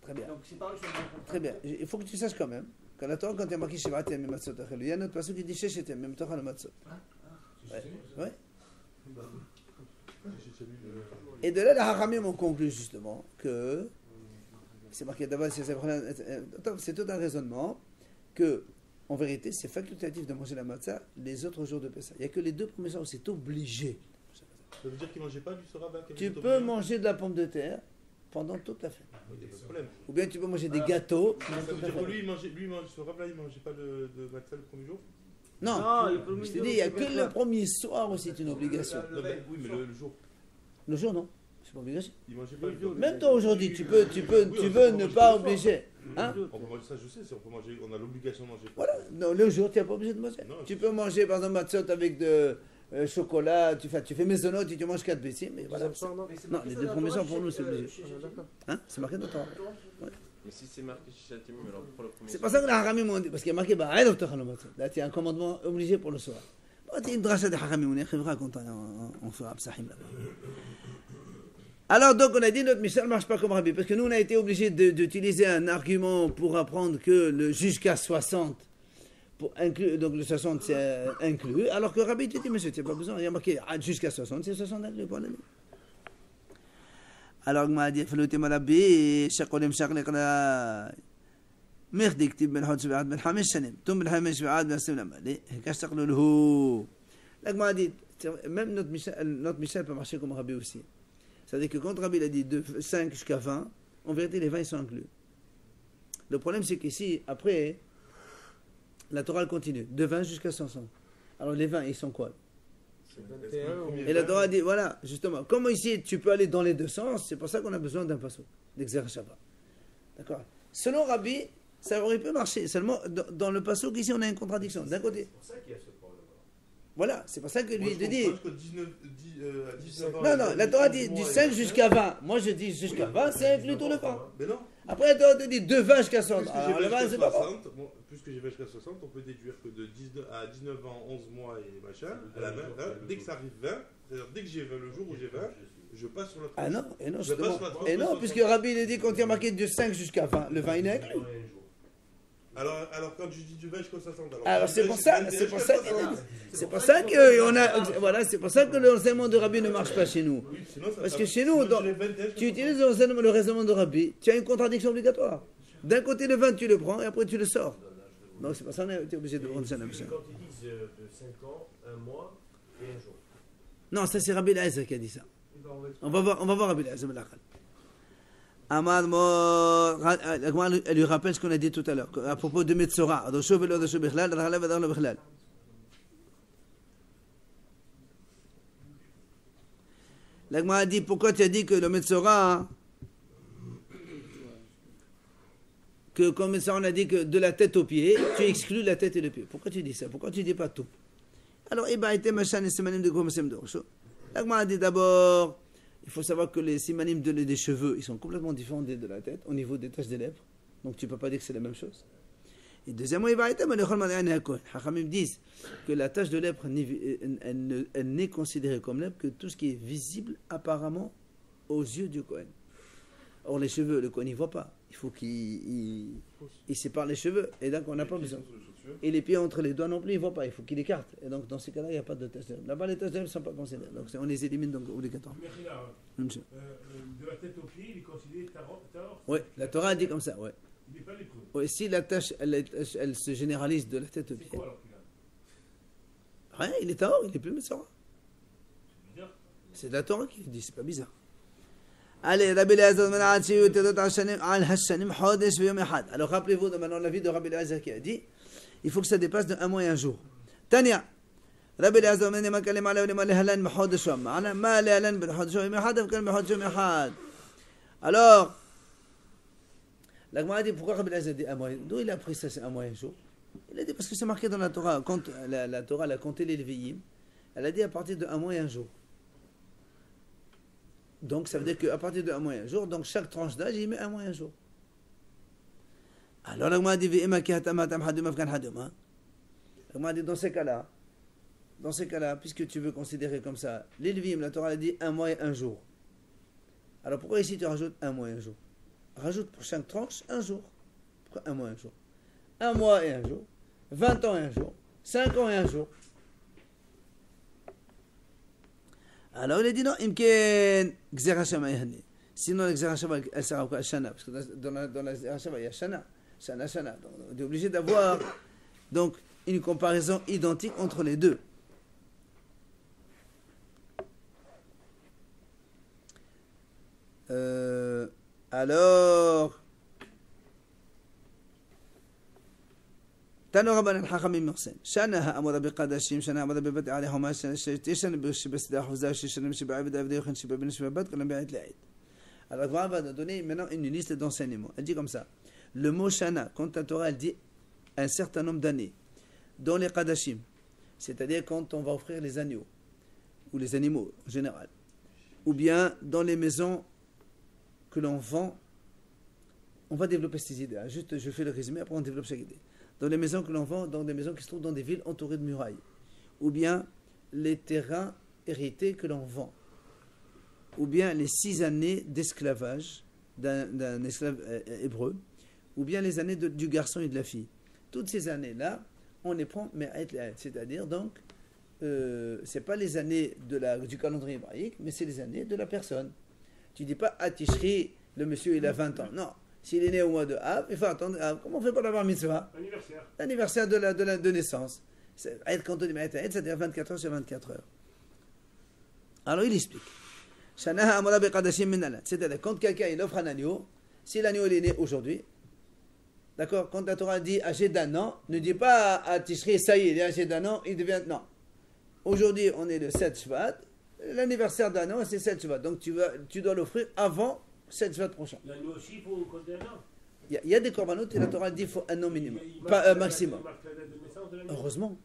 Très bien. Donc c'est pareil sur le Très bien. Il faut que tu saches quand même. Quand la Torah, quand il y a marqué Shiva Tamim Matzot, il y a un autre passage qui dit Shesh Tamim Torah Matzot. Ouais. Et de là, les Haramim ont conclu justement que c'est marqué d'abord, c'est tout un raisonnement que en vérité c'est facultatif de manger la matzah les autres jours de Pessah. Il n'y a que les 2 premiers jours où c'est obligé. Ça veut dire qu'il ne mangeait pas du Sorava? Tu peux manger de la pomme de terre pendant toute la fête. Il n'y a pas de problème. Ou bien tu peux manger des gâteaux. Ça veut dire que lui, il mangeait Sorava, il ne mangeait pas de matzah le premier jour? Non, je te dis, il n'y a que le premier soir où c'est une obligation. Oui, mais le jour. Le jour, non. C'est pas obligation. Il mangeait pas le jour. Même toi aujourd'hui, tu veux ne pas obliger. Hein? On peut manger ça, je sais, on a l'obligation de manger. Voilà, non, le jour, tu n'es pas obligé de manger. Non, tu peux manger par exemple matzot avec de chocolat, tu fais maisonnote et tu manges 4 bessim, mais voilà. Non, les 2 premiers soirs pour nous c'est obligé. Hein? C'est marqué dans ton. Ouais. Mais si c'est marqué Shishat Yamim, alors pour le premier. C'est pas ça que les Haramim ont dit, parce qu'il y a marqué Ba'al Oftachal Matzot. Là, il y a un commandement obligé pour le soir. Bon, il y a une dracha des Haramim, on écrivera quand on fera Psahim là-bas. Alors, donc, on a dit notre Mishnah ne marche pas comme Rabbi, parce que nous, on a été obligé d'utiliser un argument pour apprendre que le jusqu'à 60, pour inclure, donc le 60 c'est inclus, alors que Rabbi te dit, monsieur, tu n'as pas besoin, il y a marqué jusqu'à 60, c'est 60 inclus pour l'année. Alors, on a dit, Falouti Malabi, Shakolim Shaklik, ميخ ديكتب من حد سبعات من حمش سنين ثم من حمش سبعات من سنين مالي هكاش تقولوا له لك ما dit même notre Michel peut marcher comme Rabbi aussi. C'est-à-dire que quand Rabbi a dit de 5 jusqu'à 20, en vérité les 20 ils sont inclus. Le problème c'est qu'ici après la Torah elle continue de 20 jusqu'à 500. Alors les 20 ils sont quoi? Et la Torah dit voilà justement comme ici tu peux aller dans les deux sens, c'est pour ça qu'on a besoin d'un passo d'Exer Shabbat. D'accord? Selon Rabbi ça aurait pu marcher. Seulement, dans le passo qu'ici, on a une contradiction. D'un côté. C'est pour ça qu'il y a ce problème. Voilà, c'est pour ça que lui, il dit. Non, non, la Torah dit du 5 jusqu'à 20. Moi, je dis jusqu'à 20, c'est inclus tout le temps. Mais non. Après, la Torah te dit de 20 jusqu'à 60. Alors, le 20, c'est pas bon. Puisque j'ai jusqu'à 60, on peut déduire que de 19 ans, 11 mois et machin, à la 20, dès que ça arrive 20, c'est-à-dire dès que j'ai 20, le jour où j'ai 20, je passe sur la 30. Ah non, et non, justement. Et non, puisque Rabbi, il dit quand il y a marqué de 5 jusqu'à 20, le 20, il est inclus. Alors quand je dis du 20 jusqu'au 60, alors c'est pour ça que on a, voilà, c'est pour ça que l'enseignement de Rabbi ne marche pas chez nous. Parce que chez nous, tu utilises le raisonnement de Rabbi, tu as une contradiction obligatoire. D'un côté le 20 tu le prends et après tu le sors. Donc c'est pour ça qu'on a été obligé de prendre ça. Quand ils disent de 5 ans, 1 mois et 1 jour. Non, ça c'est Rabbi Eliezer qui a dit ça. On va voir Rabbi Eliezer. Amad elle lui rappelle ce qu'on a dit tout à l'heure à propos de Metzora. L'Agma a dit pourquoi tu as dit que le Metzora, que comme Metzora on a dit que de la tête aux pieds, tu exclus la tête et le pied. Pourquoi tu dis ça? Pourquoi tu dis pas tout? Alors, l'Agma a dit d'abord. Il faut savoir que les simanim des cheveux, ils sont complètement différents de la tête, au niveau des taches des lèvres. Donc tu ne peux pas dire que c'est la même chose. Et deuxièmement, Hachamim disent que la tache de lèvre, elle n'est considérée comme lèvre que tout ce qui est visible apparemment aux yeux du Kohen. Or les cheveux, le Kohen, il ne voit pas. Il faut qu'il sépare les cheveux. Et donc on n'a pas besoin. Et les pieds entre les doigts non plus, il ne voit pas. Il faut qu'il écarte. Et donc dans ces cas-là, il n'y a pas de tache de lèvre. Là-bas, les taches de lèvres ne sont pas considérées. Donc on les élimine donc obligatoirement. De la tête aux pieds, il est considéré Tahor. Oui, la Torah a dit comme ça. Ouais. Il n'est pas lépreux. Oui, si la tache, elle se généralise de la tête aux pieds. C'est quoi alors qu'il a? Rien, il est Tahor, il n'est plus Metzora. C'est bizarre. C'est la Torah qui dit, c'est pas bizarre. Allez, Rabbi Eliezer alors rappelez-vous de maintenant l'avis de Rabbi Eliezer qui a dit il faut que ça dépasse de 1 mois et 1 jour. Tania Rabbi Eliezer alors la Gemara dit pourquoi Rabbi Eliezer dit 1 mois? D'où il a pris ça, c'est 1 mois et 1 jour? Il a dit parce que c'est marqué dans la Torah. Quand la Torah elle a compté les Lévi'im, elle a dit à partir de 1 mois et 1 jour. Donc ça veut dire qu'à partir de 1 mois et 1 jour, donc chaque tranche d'âge, il met 1 mois et 1 jour. Alors la Gemara dit dans ces cas-là, puisque tu veux considérer comme ça, les Lévi'im, la Torah a dit 1 mois et 1 jour. Alors pourquoi ici tu rajoutes 1 mois et 1 jour? Rajoute pour chaque tranche 1 jour. Pourquoi 1 mois et 1 jour? 1 mois et 1 jour, 20 ans et 1 jour, 5 ans et 1 jour. Alors il a dit non, sinon la Gzera Shava, elle sert à quoi? Shana, parce que dans la Gzera Shava, il y a Shana. Donc on est obligé d'avoir donc une comparaison identique entre les deux. Alors, تانو ربنا الحكم محسن شانها أمر بقداشيم شانها أمر ببدء عليهما شيشان بس حفظا شيشان مش بعبد عبد يخن شبه بن شبه بد كلام بعيد العيد. Alors on va donner maintenant une liste d'enseignements. Elle dit comme ça. Le mot shana, quand la Torah elle dit un certain nombre d'années dans les qadashim, c'est-à-dire quand on va offrir les agneaux ou les animaux en général, ou bien dans les maisons que l'on vend on va développer ces idées. Juste, je fais le résumé, après on développe chaque idée. Dans les maisons que l'on vend, dans des maisons qui se trouvent dans des villes entourées de murailles, ou bien les terrains hérités que l'on vend, ou bien les 6 années d'esclavage d'un esclave hébreu, ou bien les années du garçon et de la fille. Toutes ces années-là, on les prend, c'est-à-dire donc, c'est pas les années du calendrier hébraïque, mais c'est les années de la personne. Tu dis pas, à Tishri, le monsieur il a 20 ans. Non, s'il est né au mois de Av, il faut attendre Av. Comment on fait pour l'avoir mitzvah? L'anniversaire de naissance. Quand on dit c'est-à-dire 24 heures sur 24 heures. Alors il explique. C'est-à-dire quand quelqu'un il offre un agneau, si l'agneau il est né aujourd'hui, d'accord, quand la Torah dit âgé d'un an, ne dis pas à Tishri, ça y est, il est âgé d'un an, il devient. Non. Aujourd'hui, on est le 7 Shvat, l'anniversaire d'un an, c'est 7 Shvat. Donc tu dois l'offrir avant 7 Shvat prochain. L'agneau aussi, il faut compter un an. Il y a des corbanotes et la Torah dit qu'il faut un an minimum, pas maximum. Heureusement.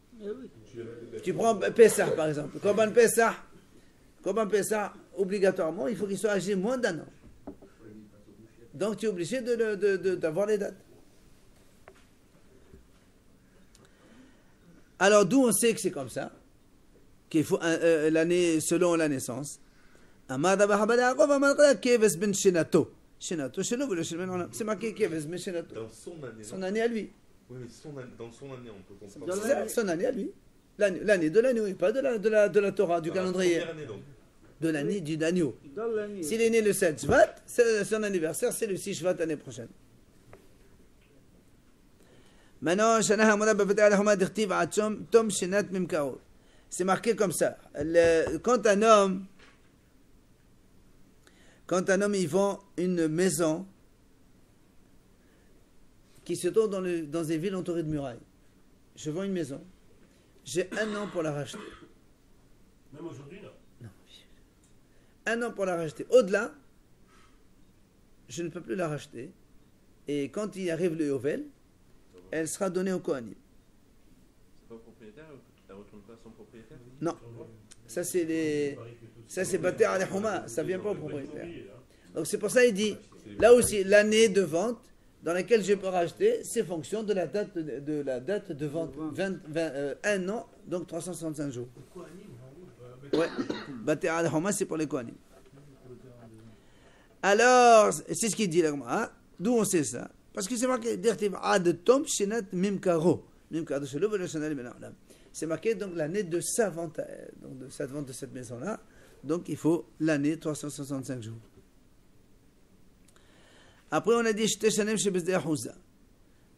Tu prends Pessah par exemple. Korban Pessah, obligatoirement, il faut qu'il soit âgé moins d'un an. Donc tu es obligé d'avoir les dates. Alors d'où on sait que c'est comme ça, qu'il faut l'année selon la naissance. C'est marqué Keves ben Shenato. Dans son année. Son année à lui. Oui, mais dans son année, on peut comprendre. C'est ça, son année à lui. L'année de l'agneau, et pas de la Torah, du calendrier. Année, donc. De l'année du agneau. S'il est né le 7 Shvat, son anniversaire, c'est le 6 Shvat l'année prochaine. Maintenant, c'est marqué comme ça. Quand un homme il vend une maison qui se trouve dans des villes entourées de murailles, je vends une maison, j'ai 1 an pour la racheter. Même aujourd'hui, non. Non. 1 an pour la racheter. Au-delà, je ne peux plus la racheter. Et quand il arrive le Yovel, elle sera donnée au Kohanim. C'est pas propriétaire? Elle retourne pas à son propriétaire? Non. Ça, c'est Bater al-Huma. Ça ne vient pas au propriétaire. Donc, c'est pour ça qu'il dit, là aussi, l'année de vente dans laquelle je peux racheter, c'est fonction de la date de vente. 1 an, donc 365 jours. Ouais. Bater al-Huma, c'est pour les Kohanim. Alors, c'est ce qu'il dit là. Hein? D'où on sait ça? Parce que c'est marqué c'est marqué donc l'année de sa vente, donc de cette vente de cette maison-là. Donc il faut l'année 365 jours. Après on a dit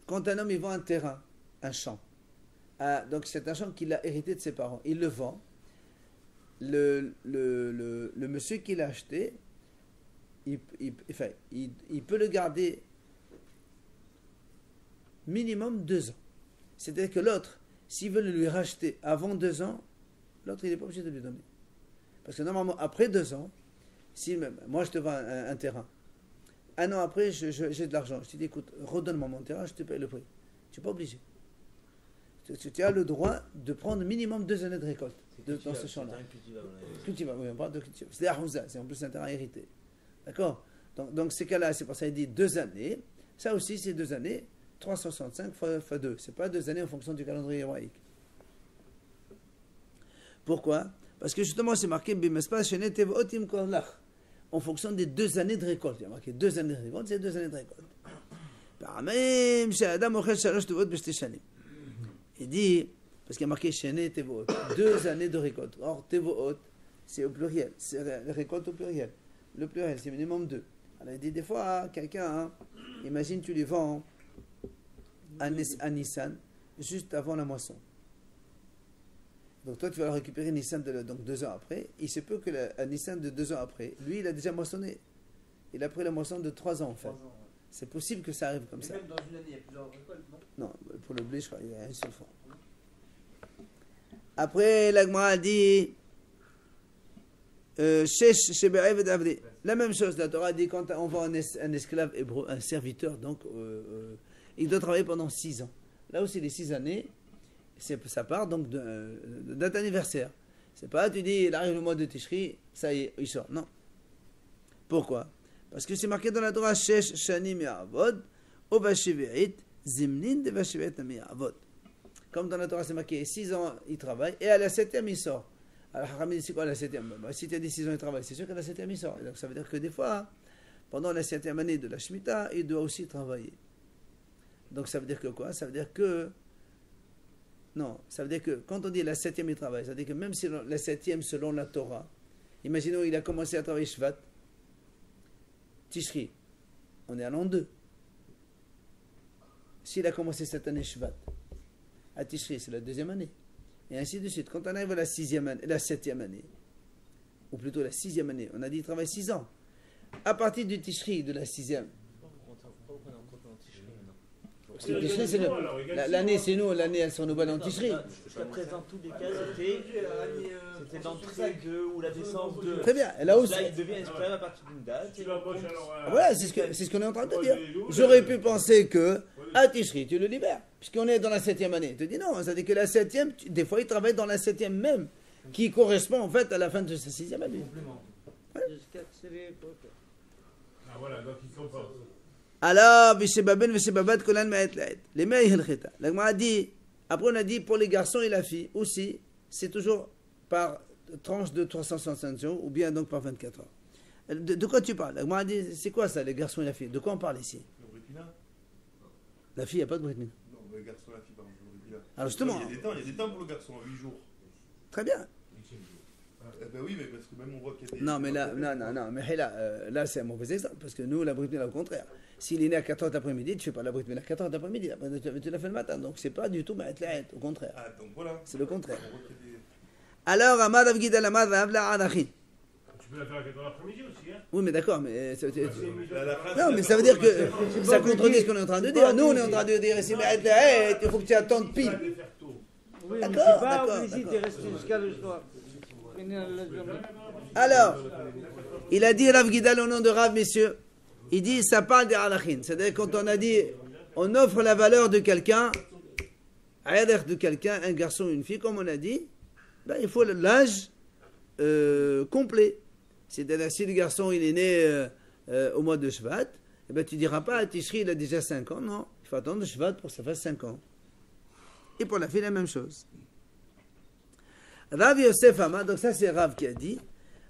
quand un homme il vend un terrain, un champ, donc c'est un champ qu'il a hérité de ses parents, il le vend. Le monsieur qui l'a acheté, il peut le garder minimum 2 ans. C'est-à-dire que l'autre, s'il veut le lui racheter avant 2 ans, l'autre il n'est pas obligé de lui donner. Parce que normalement, après 2 ans, si moi je te vends un terrain, 1 an après j'ai de l'argent, je te dis écoute, redonne-moi mon terrain, je te paye le prix. Tu n'es pas obligé. Tu as le droit de prendre minimum 2 années de récolte dans ce champ-là. Cultivable, oui, on parle de cultivable. C'est Ahouza, c'est en plus un terrain hérité. D'accord? Donc ces cas-là, c'est pour ça qu'il dit 2 années. Ça aussi, c'est 2 années. 365 fois 2. Ce n'est pas 2 années en fonction du calendrier hébraïque. Pourquoi? Parce que justement, c'est marqué en fonction des 2 années de récolte. Il y a marqué 2 années de récolte, c'est 2 années de récolte. Il dit, parce qu'il y a marqué 2 années de récolte. Or, Tevoot, c'est au pluriel. C'est la récolte au pluriel. Le pluriel, c'est minimum 2. Alors, il dit des fois, quelqu'un, imagine, tu lui vends à Nissan juste avant la moisson. Donc toi tu vas le récupérer Nissan donc 2 ans après. Il se peut que un Nissan de 2 ans après, lui il a déjà moissonné. Il a pris la moisson de 3 ans en fait. C'est possible que ça arrive comme ça. Même dans une année il y a plusieurs récoltes, non? Non, pour le blé je crois qu'il y a 1 seul fois. Après la Gemara a dit la même chose, la Torah dit quand on vend un esclave hébreu, un serviteur, donc il doit travailler pendant 6 ans. Là aussi, les 6 années, ça part donc de date anniversaire. C'est pas, tu dis, il arrive le mois de Tishri, ça y est, il sort. Non. Pourquoi? Parce que c'est marqué dans la Torah, Shesh Shanim Ya'avod, O Vashivi'it, Zimnin de Vashivi'it Nami Ya'avod. Comme dans la Torah, c'est marqué 6 ans, il travaille, et à la 7e, il sort. Alors, Haram dit, c'est quoi la 7e? Si tu as dit 6 ans, il travaille, c'est sûr qu'à la 7e, il sort. Donc, ça veut dire que des fois, pendant la 7e année de la Shemitah, il doit aussi travailler. Donc, ça veut dire que quoi? Ça veut dire que. Non, ça veut dire que quand on dit la 7e, il travaille, ça veut dire que même si la 7e, selon la Torah, imaginons, il a commencé à travailler Shvat, Tishri, on est à l'an 2. S'il a commencé cette année Shvat, à Tishri, c'est la 2e année. Et ainsi de suite. Quand on arrive à la 6e année, la 7e année, ou plutôt la 6e année, on a dit qu'il travaille 6 ans. À partir du Tishri de la 6e. Parce que Tishri, c'est l'année, c'est nous, l'année, elle se renouvelle en Tishri. Jusqu'à présent, tous les cas, c'était l'entrée de ou la naissance de. Très bien. Et là aussi. Là, il devient esclave à partir d'une date. Voilà, c'est ce qu'on est en train de dire. J'aurais pu penser que à Tishri, tu le libères. Puisqu'on est dans la 7e année. Tu te dis non, ça veut dire que la 7e, des fois, il travaille dans la 7e même, qui correspond en fait à la fin de sa 6e année. Ah voilà, donc ils sont pas. Alors, Vishebaben, Vishebabat, Kolan, Ma'et, La'et. Les mères, il chita. La Gemara dit, après on a dit pour les garçons et la fille aussi, c'est toujours par tranche de 365 jours ou bien donc par 24 heures. De quoi tu parles? La Gemara dit, c'est quoi ça, les garçons et la fille? De quoi on parle ici? Le Brit Mila. La fille, il n'y a pas de Brit Mila. Non, le garçon et la fille, pardon, le Brit Mila. Alors justement. Il y a des temps pour le garçon, 8 jours. Très bien. Eh ben oui, mais parce que même on voit qu'il y a des. Non, mais là, mais là c'est un mauvais exemple, parce que nous, la Brit Mila, au contraire. S'il est né à 4h d'après-midi, tu ne fais pas la Brit Mila à 4h d'après-midi, tu l'as fait le matin, donc c'est pas du tout Ma'et La'et, au contraire. Ah, donc voilà. C'est le contraire. On voit qu'il y a des. Alors, Amad Avgid Alamad Avla Anachin. Tu peux la faire à 4h l'après-midi aussi, hein. Oui, mais d'accord, mais. Non, mais ça veut dire que ça contredit ce qu'on est en train de dire. Nous, on est en train de dire ici, Ma'et La'et, il faut que tu attendes pile. Oui, mais D'accord, c'est pas d'accord, obligé de d'accord. rester jusqu'à le soir. Alors, il a dit Rav Gidal au nom de Rav, messieurs. Il dit, ça parle des halachin. C'est-à-dire quand on a dit, on offre la valeur de quelqu'un, un garçon ou une fille, comme on a dit, ben, il faut l'âge complet. C'est-à-dire si le garçon il est né au mois de Shvat, eh ben, tu ne diras pas, Tishri il a déjà 5 ans. Non, il faut attendre Shvat pour que ça fasse 5 ans. Et pour la fille, la même chose. Rav Yosef Amar, donc ça c'est Rav qui a dit.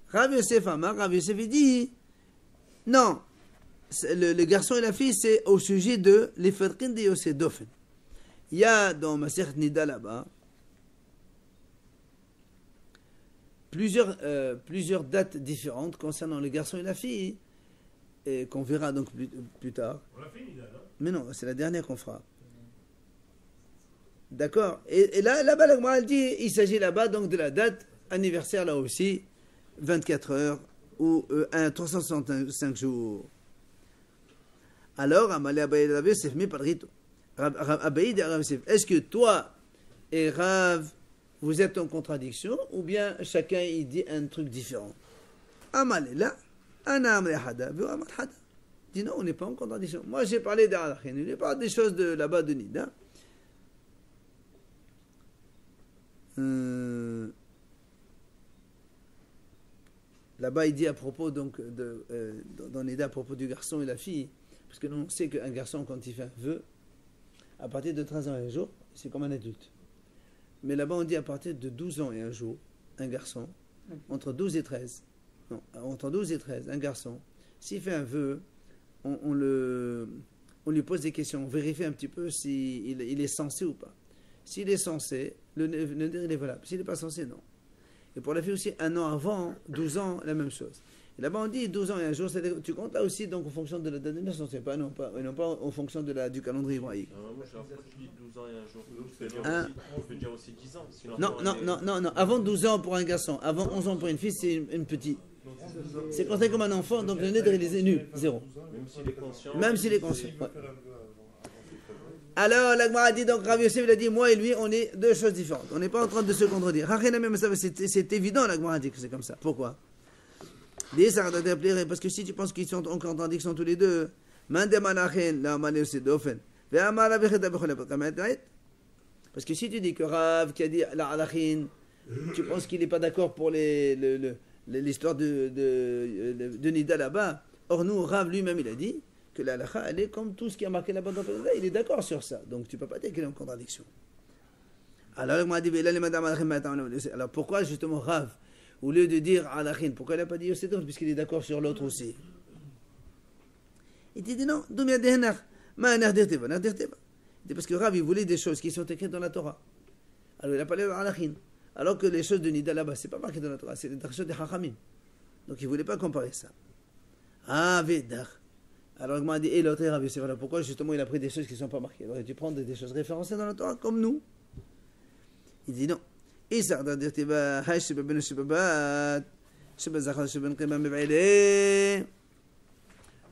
Rav Yosef Amar, Rav Yosef il dit, non, le garçon et la fille c'est au sujet de l'Eferkin de Yosef Dofen. Il y a dans Masechet Nida là-bas plusieurs dates différentes concernant le garçon et la fille, et qu'on verra donc plus tard. On l'a fini là, non? Mais non, c'est la dernière qu'on fera. D'accord. Et là-bas, la Gemara, elle dit, il s'agit là-bas donc de la date anniversaire là aussi, 24 heures ou 365 jours. Alors, Amalé Abaïd Rav Yosef, mais pas de rito. Abaïd Rav Yosef, est-ce que toi et Rav, vous êtes en contradiction ou bien chacun il dit un truc différent? Amalé là, Ana Amalé Hada, Vu Amal Hada. Dit non, on n'est pas en contradiction. Moi j'ai parlé d'Alachin, il n'est pas des choses de là-bas de Nida. Là-bas, il dit à propos donc dans Nida à propos du garçon et la fille, parce que nous on sait qu'un garçon quand il fait un vœu, à partir de 13 ans et un jour, c'est comme un adulte. Mais là-bas, on dit à partir de 12 ans et un jour, un garçon, entre 12 et 13, non, entre 12 et 13, un garçon, s'il fait un vœu, on lui pose des questions, on vérifie un petit peu s'il est censé ou pas. S'il est censé, le neder il est valable. S'il n'est pas censé, non. Et pour la fille aussi, un an avant, 12 ans, la même chose. Et là-bas, on dit 12 ans et un jour, tu comptes là aussi donc en fonction de la date de naissance, non pas en fonction du calendrier hébraïque. Moi, j'ai l'impression que je dis 12 ans et un jour. Je peux dire aussi 10 ans. Non. Avant 12 ans pour un garçon, avant 11 ans pour une fille, c'est une petite. C'est considéré comme un enfant, donc le neder il est nul, zéro. Même s'il est conscient. Ouais. Alors, la Gemara dit donc, Rav Yosef, il a dit, moi et lui, on est deux choses différentes. On n'est pas en train de se contredire. C'est évident, la Gemara dit que c'est comme ça. Pourquoi? Parce que si tu penses qu'ils sont en contradiction tous les deux, parce que si tu dis que Rav qui a dit la halachin, tu penses qu'il n'est pas d'accord pour l'histoire de Nida là-bas, Or, nous, Rav lui-même, il a dit que la halakha, elle est comme tout ce qui a marqué là-bas dans le Pédada. Il est d'accord sur ça. Donc, tu ne peux pas dire qu'il est en contradiction. Alors, pourquoi, justement, Rav, au lieu de dire Alachin, pourquoi il n'a pas dit Yoseton, puisqu'il est d'accord sur l'autre aussi? Il dit non, c'est parce que Rav, il voulait des choses qui sont écrites dans la Torah. Alors, il a parlé d'Alachin. Alors que les choses de Nida là-bas, ce n'est pas marqué dans la Torah, c'est des choses des Chachamim. Donc, il ne voulait pas comparer ça. Ah, Vedar. Alors, il m'a dit, et l'autre est Rav, c'est voilà pourquoi, justement, il a pris des choses qui ne sont pas marquées. Alors, tu prends des choses référencées dans la Torah, comme nous. Il dit non. Il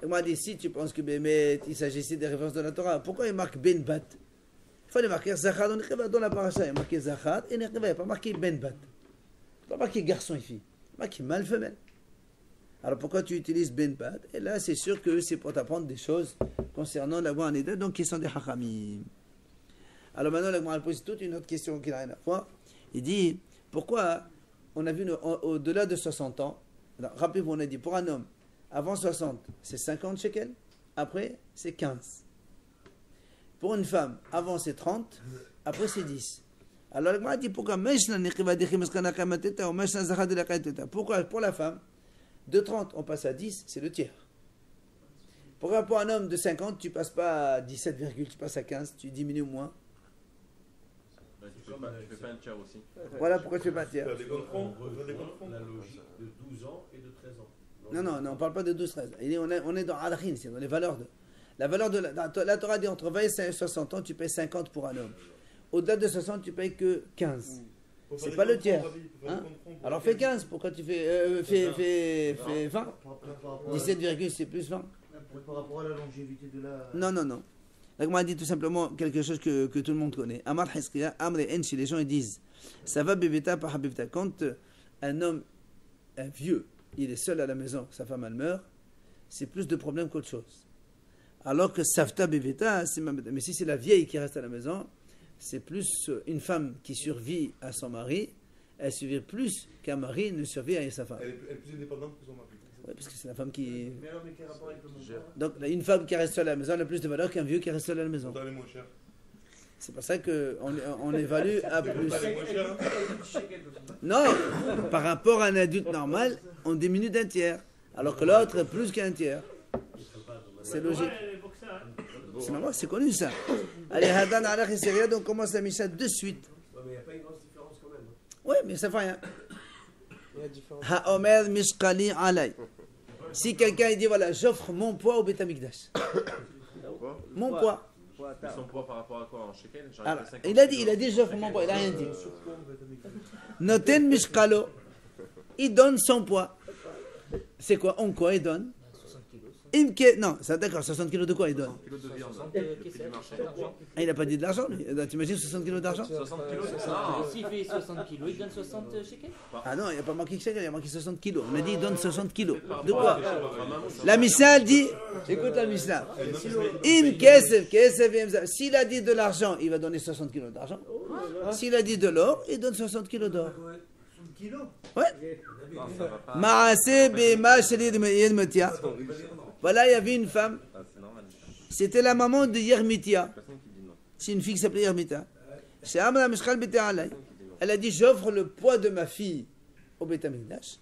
m'a dit, si tu penses que Bémet, il s'agissait des références de la Torah, pourquoi il marque Ben Bat? Il fallait marquer Zachar dans la paracha. Il a marqué Zachar et Necheva, il n'a pas marqué Ben Bat. Il n'a pas marqué garçon et fille. Il a marqué mâle femelle. Alors pourquoi tu utilises Ben Bat? Et là, c'est sûr que c'est pour t'apprendre des choses concernant la voie en Éden, donc qui sont des Hachamim. Alors maintenant, la Gemara pose toute une autre question qui n'a rien à voir. Il dit, pourquoi on a vu au-delà de 60 ans, rappelez-vous, on a dit pour un homme, avant 60, c'est 50 shekels, après, c'est 15. Pour une femme, avant, c'est 30, après, c'est 10. Alors, la Gemara dit, pourquoi pourquoi pour la femme, de 30, on passe à 10, c'est le tiers. Pourquoi pour un homme de 50, tu passes pas à 17, tu passes à 15, tu diminues moins? Tu fais pas un tiers aussi. Voilà pourquoi tu fais pas un tiers. La logique de 12 ans et de 13 ans. Non, on ne parle pas de 12-13. On est dans Alachin, c'est dans les valeurs de. La valeur de la Torah dit entre 20 et 60 ans, tu payes 50 pour un homme. Au-delà de 60, tu payes que 15. C'est pas le tiers. Hein? Alors fais 15, pourquoi tu fais 20? 17, c'est plus 20. Par rapport à la longévité de la... Non. La Gemara dit tout simplement quelque chose que tout le monde connaît. Amar Hizkiya, Amr et Enchi, les gens ils disent, ça va bébéta par habibta. Quand un homme, un vieux, il est seul à la maison, sa femme elle meurt, c'est plus de problèmes qu'autre chose. Alors que Savta bébéta, mais si c'est la vieille qui reste à la maison, c'est plus une femme qui survit à son mari, elle survit plus qu'un mari ne survit à sa femme. Elle est plus indépendante que son mari. Oui, parce que c'est la femme qui... Mais alors, mais quel rapport avec le monde? Donc, une femme qui reste seule à la maison a plus de valeur qu'un vieux qui reste seul à la maison. Elle est moins chère. C'est pour ça qu'on évalue à plus. Non, par rapport à un adulte normal, on diminue d'un tiers. Alors que l'autre est plus qu'un tiers. C'est logique. C'est normal, c'est connu ça. Allez, Hadan Alach et Seria, donc on commence la Mishnah de suite. Ouais, mais il n'y a pas une grosse différence quand même. Oui, mais ça fait rien. Ha-Omer Mishkali Alay. Si quelqu'un il dit voilà, j'offre mon poids au Beth Amikdash. Mon poids. Mais son poids par rapport à quoi? En shekel? Alors, il a dit j'offre mon poids, il n'a rien dit. Noten Mishkalo. Il donne son poids. C'est quoi? En quoi il donne? 60 kilos. Non, c'est d'accord, 60 kilos de quoi il donne? 60 kilos de viande. Le prix du marché. Ah, il n'a pas dit de l'argent, lui. T'imagines 60 kilos d'argent? 60 kilos, c'est Non, ça. s'il fait 60 kilos, il donne 60 shekels. Ah non, il n'y a pas marqué shekel, il a marqué 60 kilos. On a dit il donne 60 kilos. De quoi? La Mishnah dit, écoute la Mishnah. Im kesef, s'il a dit de l'argent, il va donner 60 kilos d'argent. S'il a dit de l'or, il donne 60 kilos d'or. 60 kilos? Ouais. Non, ça va pas. Maaseh bema shelid Yermitia. Voilà, il y avait une femme. Ah, c'est normal. C'était la maman de Yermitia. Personne qui dit non. C'est une fille qui s'appelait Yermitia. C'est Amra Mishkal Bete Alay. Elle a dit j'offre le poids de ma fille au Beth Amikdash.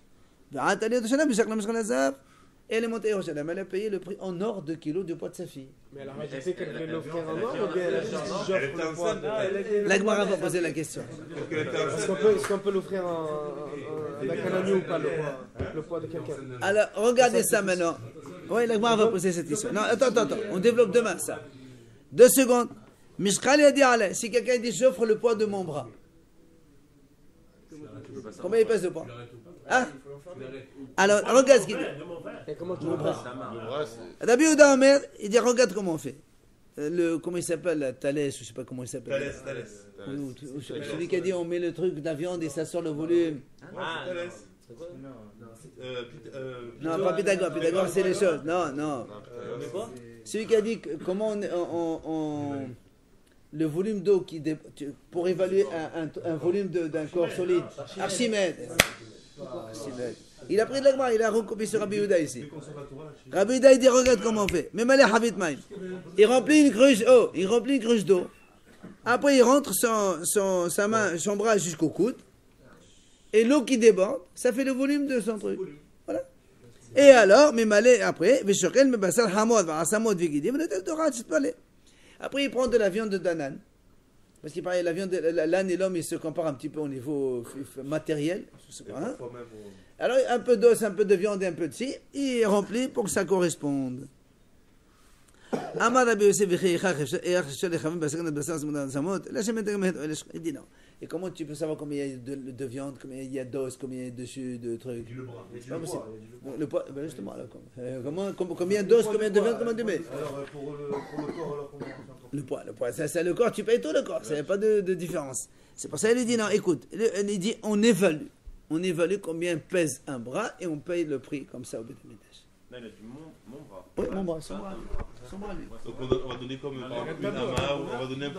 Et elle est montée à Yerushalayim. Elle a payé le prix en or de kilos du poids de sa fille. Mais elle a rajouté qu'elle voulait l'offrir en or ou bien elle a juste dit j'offre le poids La Gemara va poser la question. Est-ce qu'on peut l'offrir avec un agneau ou pas, le poids de quelqu'un? Alors, regardez ça maintenant. Oui, la Gemara va poser cette question. Non, attends. On développe demain ça. 2 secondes. Mishkal a dit Alay. Si quelqu'un dit j'offre le poids de mon bras. Combien il pèse de poids? Hein? Alors, regarde ce qu'il dit. Et comment tu Mon le bras. bras? Rabbi Yehuda Omer, il dit regarde comment on fait. Comment il s'appelle? Thalès, je ne sais pas comment il s'appelle. Thalès. Celui qui a dit on met le truc de la viande et ça sort le volume. Thalès. Non, pas Pythagore. Pythagore, c'est les choses. Non. Celui qui a dit comment le volume d'eau pour évaluer un volume d'un corps solide. Archimède. Il a pris de la Gemara, il a recopié sur Rabbi Yehuda ici. Rabbi Yehuda, il dit, regarde comment on fait. Mais malé Havit Maim. Il remplit une cruche d'eau. Après, il rentre son bras jusqu'au coude. Et l'eau qui déborde, ça fait le volume de son truc. Voilà. Et alors, mais malé, après, après, il prend de la viande de Danan. Parce qu'il parlait, la viande, l'âne et l'homme, ils se comparent un petit peu au niveau matériel. Hein? Alors, un peu d'os, un peu de viande et un peu de ci, il remplit pour que ça corresponde. Il dit non. Et comment tu peux savoir combien il y a de viande, combien il y a d'os, combien il y a de trucs? C'est pas possible. Le poids, ben justement, là, combien d'os, combien de viande, comment tu mets? Alors, pour le corps, alors combien? Le poids, ça le corps, tu payes tout le corps, ça n'y a pas de différence. C'est pour ça qu'il dit non, écoute, il dit on évalue combien pèse un bras et on paye le prix comme ça au Bédamidash. Là, il a dit mon bras. Oui, mon bras, son bras. Donc on va donner comme une ama, on va donner un